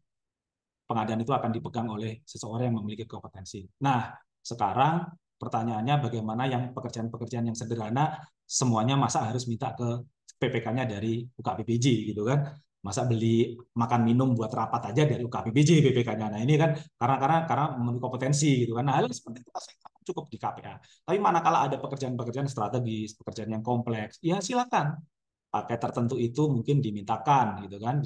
pengadaan itu akan dipegang oleh seseorang yang memiliki kompetensi. Nah, sekarang pertanyaannya bagaimana yang pekerjaan-pekerjaan yang sederhana semuanya masa harus minta ke PPK-nya dari UKPPJ gitu kan? Masa beli makan minum buat rapat aja dari UKPPJ PPK-nya. Nah, ini kan karena memiliki kompetensi gitu kan. Nah, hal seperti itu cukup di KPA. Tapi manakala ada pekerjaan-pekerjaan strategis, pekerjaan yang kompleks, ya silakan paket tertentu itu mungkin dimintakan gitu kan,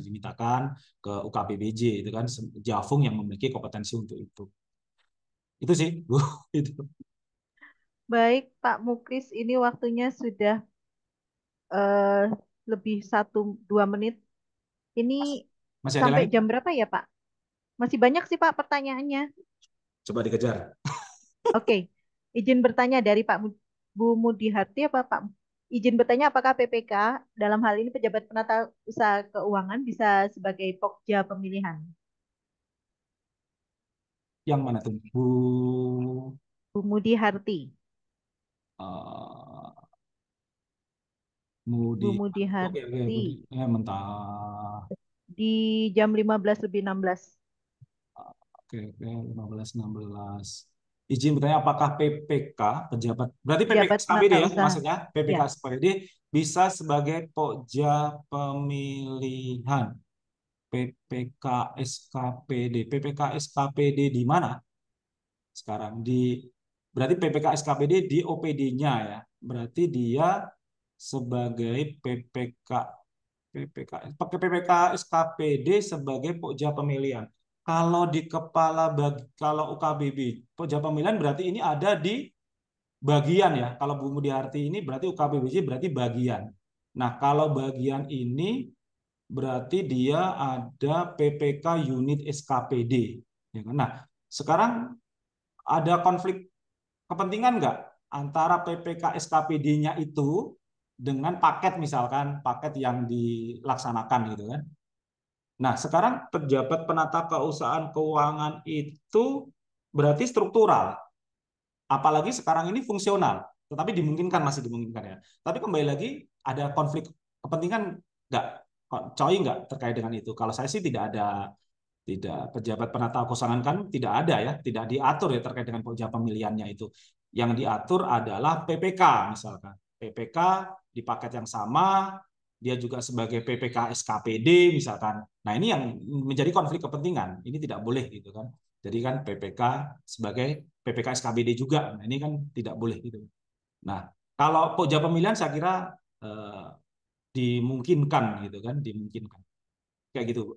ke UKPBJ itu kan, Javung yang memiliki kompetensi untuk itu sih Bu. Itu. Baik, Pak Mukris, ini waktunya sudah eh, lebih 1-2 menit. Ini Masih ada sampai lagi? jam berapa ya, Pak? Masih banyak sih, Pak, pertanyaannya. Coba dikejar. Oke, izin bertanya dari Bu Mudiharti apa Pak? Izin bertanya apakah PPK dalam hal ini pejabat penata usaha keuangan bisa sebagai pokja pemilihan? Yang mana tuh Bu? Bu Mudiharti. Uh, Mudi. Bu Oke, Mudiharti Budi. Mentah. di jam 15:16. Oke, 15-16. Izin bertanya apakah PPK pejabat, berarti PPK Pejabat SKPD penata ya usaha. maksudnya, PPK Ya, SKPD bisa sebagai pokja pemilihan. PPK SKPD. PPK SKPD di mana sekarang? Berarti PPK SKPD di OPD-nya ya. Berarti dia sebagai PPK SKPD sebagai pokja pemilihan. Kalau di kalau UKBB pokja pemilihan berarti ini ada di bagian ya. Kalau Bu Mudiarti ini berarti UKBBJ berarti bagian. Nah, kalau bagian ini berarti dia ada PPK unit SKPD. Ya kan? Nah, sekarang ada konflik kepentingan nggak antara PPK SKPD-nya itu dengan paket misalkan paket yang dilaksanakan gitu kan. Nah, sekarang pejabat penata keusahaan keuangan itu berarti struktural. Apalagi sekarang ini fungsional, tetapi dimungkinkan, masih dimungkinkan ya. Tapi kembali lagi ada konflik kepentingan nggak, coy nggak terkait dengan itu? Kalau saya sih tidak pejabat penata keusahaan kan tidak ada ya, tidak diatur ya terkait dengan pokja pemilihannya itu. Yang diatur adalah PPK misalkan. PPK di paket yang sama, dia juga sebagai PPK SKPD misalkan. Nah, ini yang menjadi konflik kepentingan. Ini tidak boleh gitu kan. Jadi kan PPK sebagai PPK SKPD juga. Nah, ini kan tidak boleh gitu. Nah, kalau pokja pemilihan saya kira dimungkinkan gitu kan, dimungkinkan. Kayak gitu, Bu.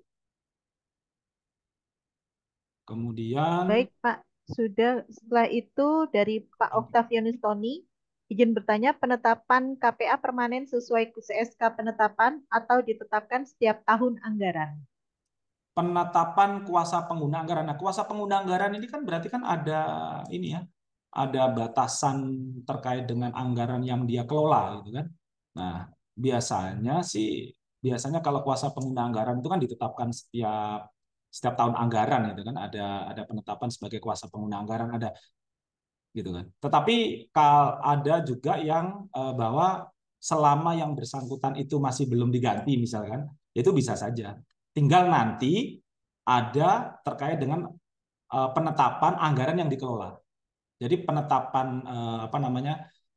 Kemudian baik Pak. Sudah setelah itu dari Pak Oktavianus Tony, izin bertanya penetapan KPA permanen sesuai CSK penetapan atau ditetapkan setiap tahun anggaran? penetapan kuasa pengguna anggaran. Nah, kuasa pengguna anggaran ini kan berarti kan ada ini ya, ada batasan terkait dengan anggaran yang dia kelola gitu kan. Nah, biasanya kalau kuasa pengguna anggaran itu kan ditetapkan setiap tahun anggaran gitu kan, ada penetapan sebagai kuasa pengguna anggaran, ada gitu kan. Tetapi ada juga yang bahwa selama yang bersangkutan itu masih belum diganti misalkan, itu bisa saja. Tinggal nanti ada terkait dengan penetapan anggaran yang dikelola. Jadi penetapan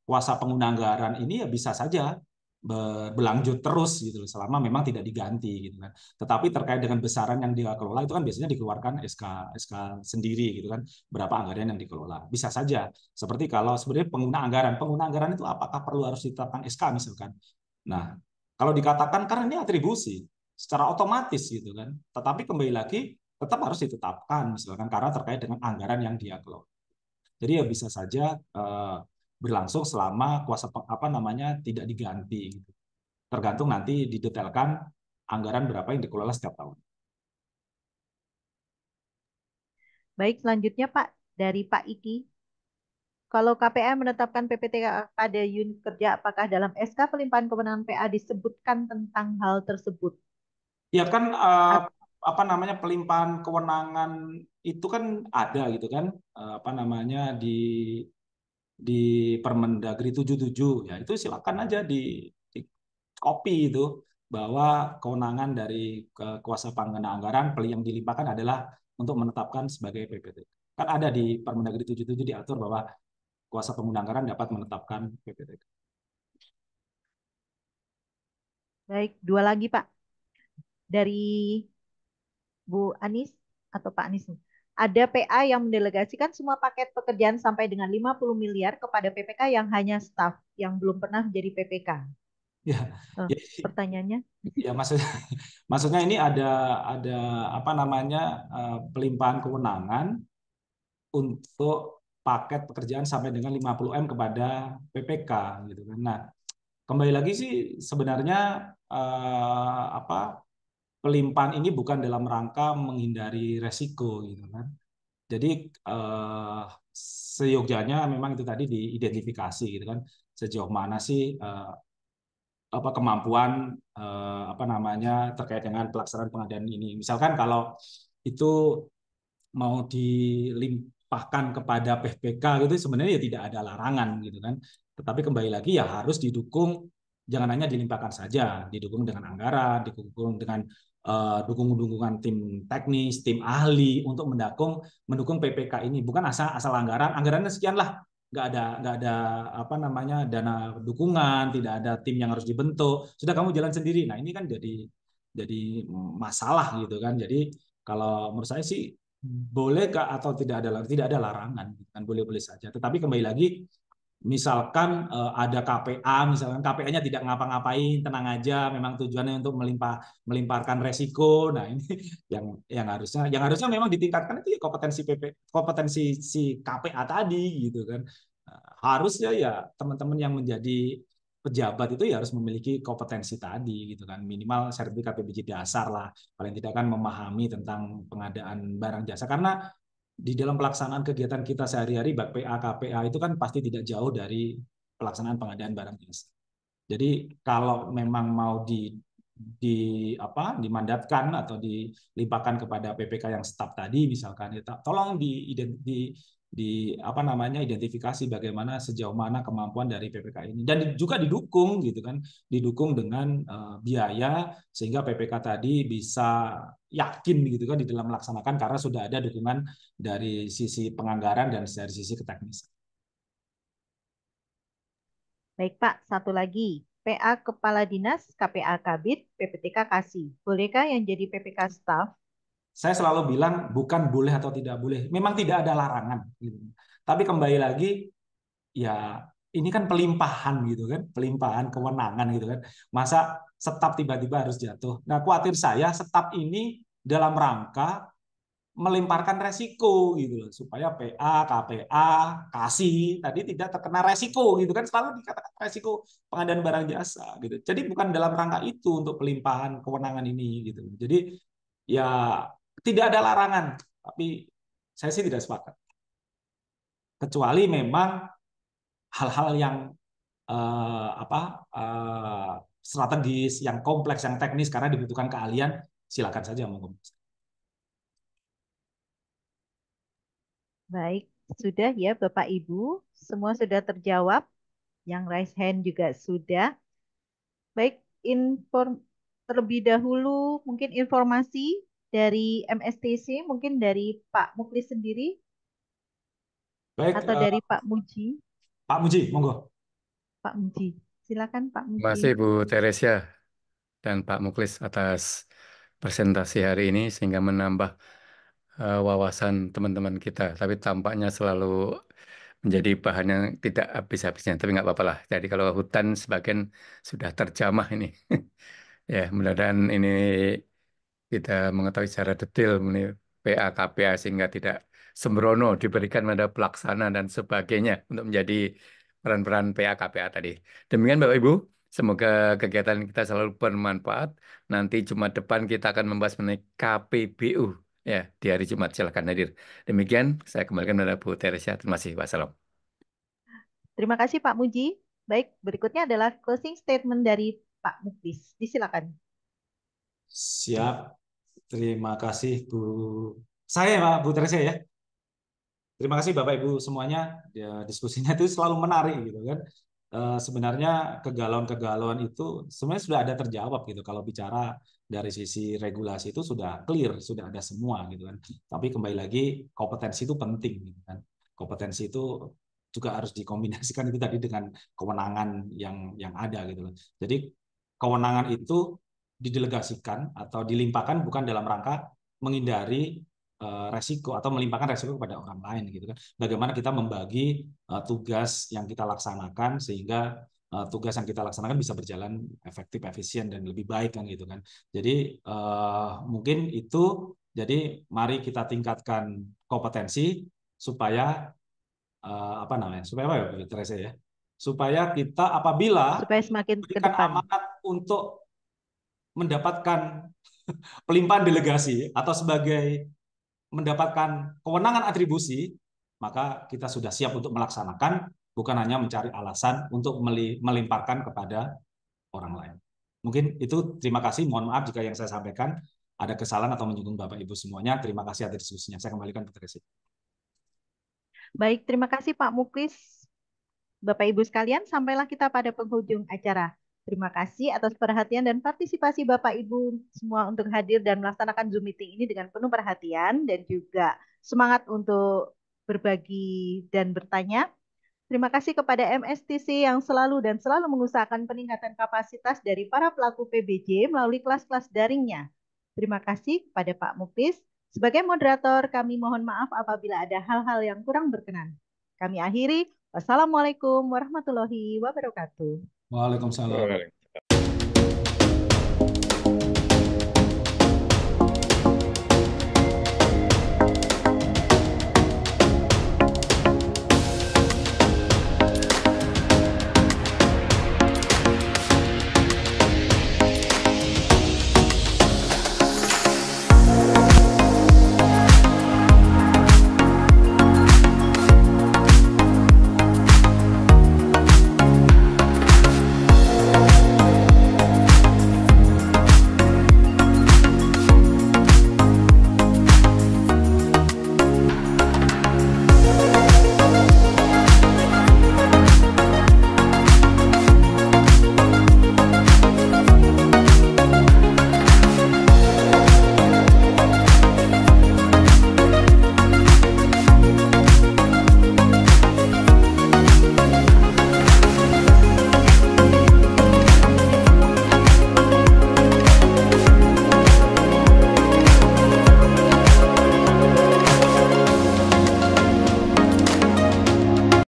kuasa pengguna anggaran ini ya bisa saja berlanjut terus gitu loh, selama memang tidak diganti gitu kan. Tetapi terkait dengan besaran yang dia kelola itu kan biasanya dikeluarkan SK sendiri gitu kan, berapa anggaran yang dikelola. Bisa saja. Seperti kalau sebenarnya pengguna anggaran itu apakah perlu harus ditetapkan SK misalkan. Nah, kalau dikatakan karena ini atribusi secara otomatis gitu kan. Tetapi kembali lagi tetap harus ditetapkan misalkan karena terkait dengan anggaran yang dia kelola. Jadi ya bisa saja berlangsung selama kuasa tidak diganti gitu. Tergantung nanti didetailkan anggaran berapa yang dikelola setiap tahun. Baik, selanjutnya Pak, dari Pak Iki. Kalau KPA menetapkan PPTK pada unit kerja, apakah dalam SK pelimpahan kewenangan PA disebutkan tentang hal tersebut? Ya kan pelimpahan kewenangan itu kan ada gitu kan di Permendagri 77 ya, itu silakan aja di copy itu bahwa kewenangan dari kuasa pengguna anggaran yang dilimpahkan adalah untuk menetapkan sebagai PPT. Kan ada di Permendagri 77 diatur bahwa kuasa pengguna anggaran dapat menetapkan PPT. Baik, dua lagi Pak. Dari Bu Anis atau Pak Anis. Ada PA yang mendelegasikan semua paket pekerjaan sampai dengan 50 miliar kepada PPK yang hanya staf, yang belum pernah menjadi PPK. Ya, Pertanyaannya? Ya maksudnya ini ada pelimpahan kewenangan untuk paket pekerjaan sampai dengan 50M kepada PPK gitu kan. Nah, kembali lagi sih sebenarnya pelimpahan ini bukan dalam rangka menghindari resiko gitu kan. Jadi seyogyanya memang itu tadi diidentifikasi gitu kan, sejauh mana sih kemampuan terkait dengan pelaksanaan pengadaan ini. Misalkan kalau itu mau dilimpahkan kepada PPK gitu sebenarnya ya tidak ada larangan gitu kan. Tetapi kembali lagi ya harus didukung, jangan hanya dilimpahkan saja, didukung dengan anggaran, didukung dengan dukungan tim teknis, tim ahli untuk mendukung PPK ini. Bukan asal anggarannya sekian lah, nggak ada dana dukungan, tidak ada tim yang harus dibentuk, sudah kamu jalan sendiri. Nah ini kan jadi masalah gitu kan. Jadi kalau menurut saya sih boleh atau tidak ada larangan kan, boleh-boleh saja. Tetapi kembali lagi misalkan ada KPA, misalkan KPA-nya tidak ngapa-ngapain, tenang aja, memang tujuannya untuk melimparkan resiko. Nah ini yang harusnya memang ditingkatkan itu ya kompetensi si KPA tadi gitu kan. Harusnya ya teman-teman yang menjadi pejabat itu ya harus memiliki kompetensi tadi gitu kan, minimal sertifikat PBJ dasar lah, paling tidak kan memahami tentang pengadaan barang jasa, karena di dalam pelaksanaan kegiatan kita sehari-hari BAK PA, KPA itu kan pasti tidak jauh dari pelaksanaan pengadaan barang jasa. Jadi kalau memang mau dimandatkan atau dilimpahkan kepada PPK yang staf tadi misalkan, ya, tolong identifikasi bagaimana sejauh mana kemampuan dari PPK ini, dan juga didukung gitu kan, didukung dengan biaya sehingga PPK tadi bisa yakin gitu kan di dalam melaksanakan karena sudah ada dukungan dari sisi penganggaran dan dari sisi keteknisan. Baik Pak, satu lagi. PA Kepala Dinas, KPA Kabid, PPTK Kasih. Bolehkah yang jadi PPK staff? Saya selalu bilang bukan boleh atau tidak boleh, memang tidak ada larangan gitu. Tapi kembali lagi ya ini kan pelimpahan gitu kan, pelimpahan kewenangan gitu kan. Masa staf tiba-tiba harus jatuh. Nah, khawatir saya staf ini dalam rangka melemparkan resiko gitu loh, supaya PA, KPA, Kasih tadi tidak terkena resiko gitu kan, selalu dikatakan resiko pengadaan barang jasa gitu. Jadi bukan dalam rangka itu untuk pelimpahan kewenangan ini gitu. Jadi ya tidak ada larangan, tapi saya sih tidak sepakat. Kecuali memang hal-hal yang strategis, yang kompleks, yang teknis karena dibutuhkan keahlian, silakan saja monggo. Baik, Sudah ya Bapak Ibu, semua sudah terjawab. Yang raise hand juga sudah. Baik, terlebih dahulu mungkin informasi dari MSTC, mungkin dari Pak Muklis sendiri Baik, atau dari Pak Muji. Pak Muji, monggo. Pak Muji, silakan Pak Terima Muji. kasih Bu Teresia dan Pak Muklis atas presentasi hari ini sehingga menambah wawasan teman-teman kita. Tapi tampaknya selalu menjadi bahan yang tidak habis-habisnya. Tapi nggak apa-apa lah. Jadi kalau hutan sebagian sudah terjamah ini. Ya, mudah-mudahan ini kita mengetahui secara detail mengenai PA KPA sehingga tidak sembrono diberikan pada pelaksana dan sebagainya untuk menjadi peran-peran PA KPA tadi. Demikian Bapak Ibu, semoga kegiatan kita selalu bermanfaat. Nanti Jumat depan kita akan membahas mengenai KPBU ya di hari Jumat. Silakan hadir. Demikian saya kembalikan kepada Bu Teresia. Terima kasih. Wassalam. Terima kasih Pak Muji. Baik, berikutnya adalah closing statement dari Pak Muklis. Disilakan. Siap. Terima kasih Bu. Saya Pak Bu Teresia ya. Terima kasih Bapak Ibu semuanya. Ya, diskusinya itu selalu menarik gitu kan. Sebenarnya kegalauan-kegalauan itu sebenarnya sudah ada terjawab gitu. Kalau bicara dari sisi regulasi itu sudah clear, sudah ada semua gitu kan. Tapi kembali lagi kompetensi itu penting gitu kan. Kompetensi itu juga harus dikombinasikan itu tadi dengan kewenangan yang ada gitu loh. Jadi kewenangan itu didelegasikan atau dilimpahkan bukan dalam rangka menghindari resiko atau melimpahkan resiko kepada orang lain gitu kan. Bagaimana kita membagi tugas yang kita laksanakan sehingga tugas yang kita laksanakan bisa berjalan efektif, efisien dan lebih baik kan gitu kan. Jadi mungkin itu jadi mari kita tingkatkan kompetensi supaya apa namanya? Supaya apa ya Teresa ya? Supaya kita apabila Supaya semakin ke berikan depan. amanat untuk mendapatkan pelimpahan delegasi atau sebagai mendapatkan kewenangan atribusi, maka kita sudah siap untuk melaksanakan, bukan hanya mencari alasan untuk melimpahkan kepada orang lain. Mungkin itu, terima kasih. Mohon maaf jika yang saya sampaikan ada kesalahan atau menyinggung Bapak Ibu semuanya. Terima kasih atas diskusinya. Saya kembalikan ke Teresa. Baik, terima kasih Pak Muklis. Bapak Ibu sekalian, sampailah kita pada penghujung acara. Terima kasih atas perhatian dan partisipasi Bapak Ibu semua untuk hadir dan melaksanakan Zoom meeting ini dengan penuh perhatian dan juga semangat untuk berbagi dan bertanya. Terima kasih kepada MSTC yang selalu mengusahakan peningkatan kapasitas dari para pelaku PBJ melalui kelas-kelas daringnya. Terima kasih kepada Pak Muklis. Sebagai moderator, kami mohon maaf apabila ada hal-hal yang kurang berkenan. Kami akhiri. Wassalamualaikum warahmatullahi wabarakatuh. Waalaikumsalam.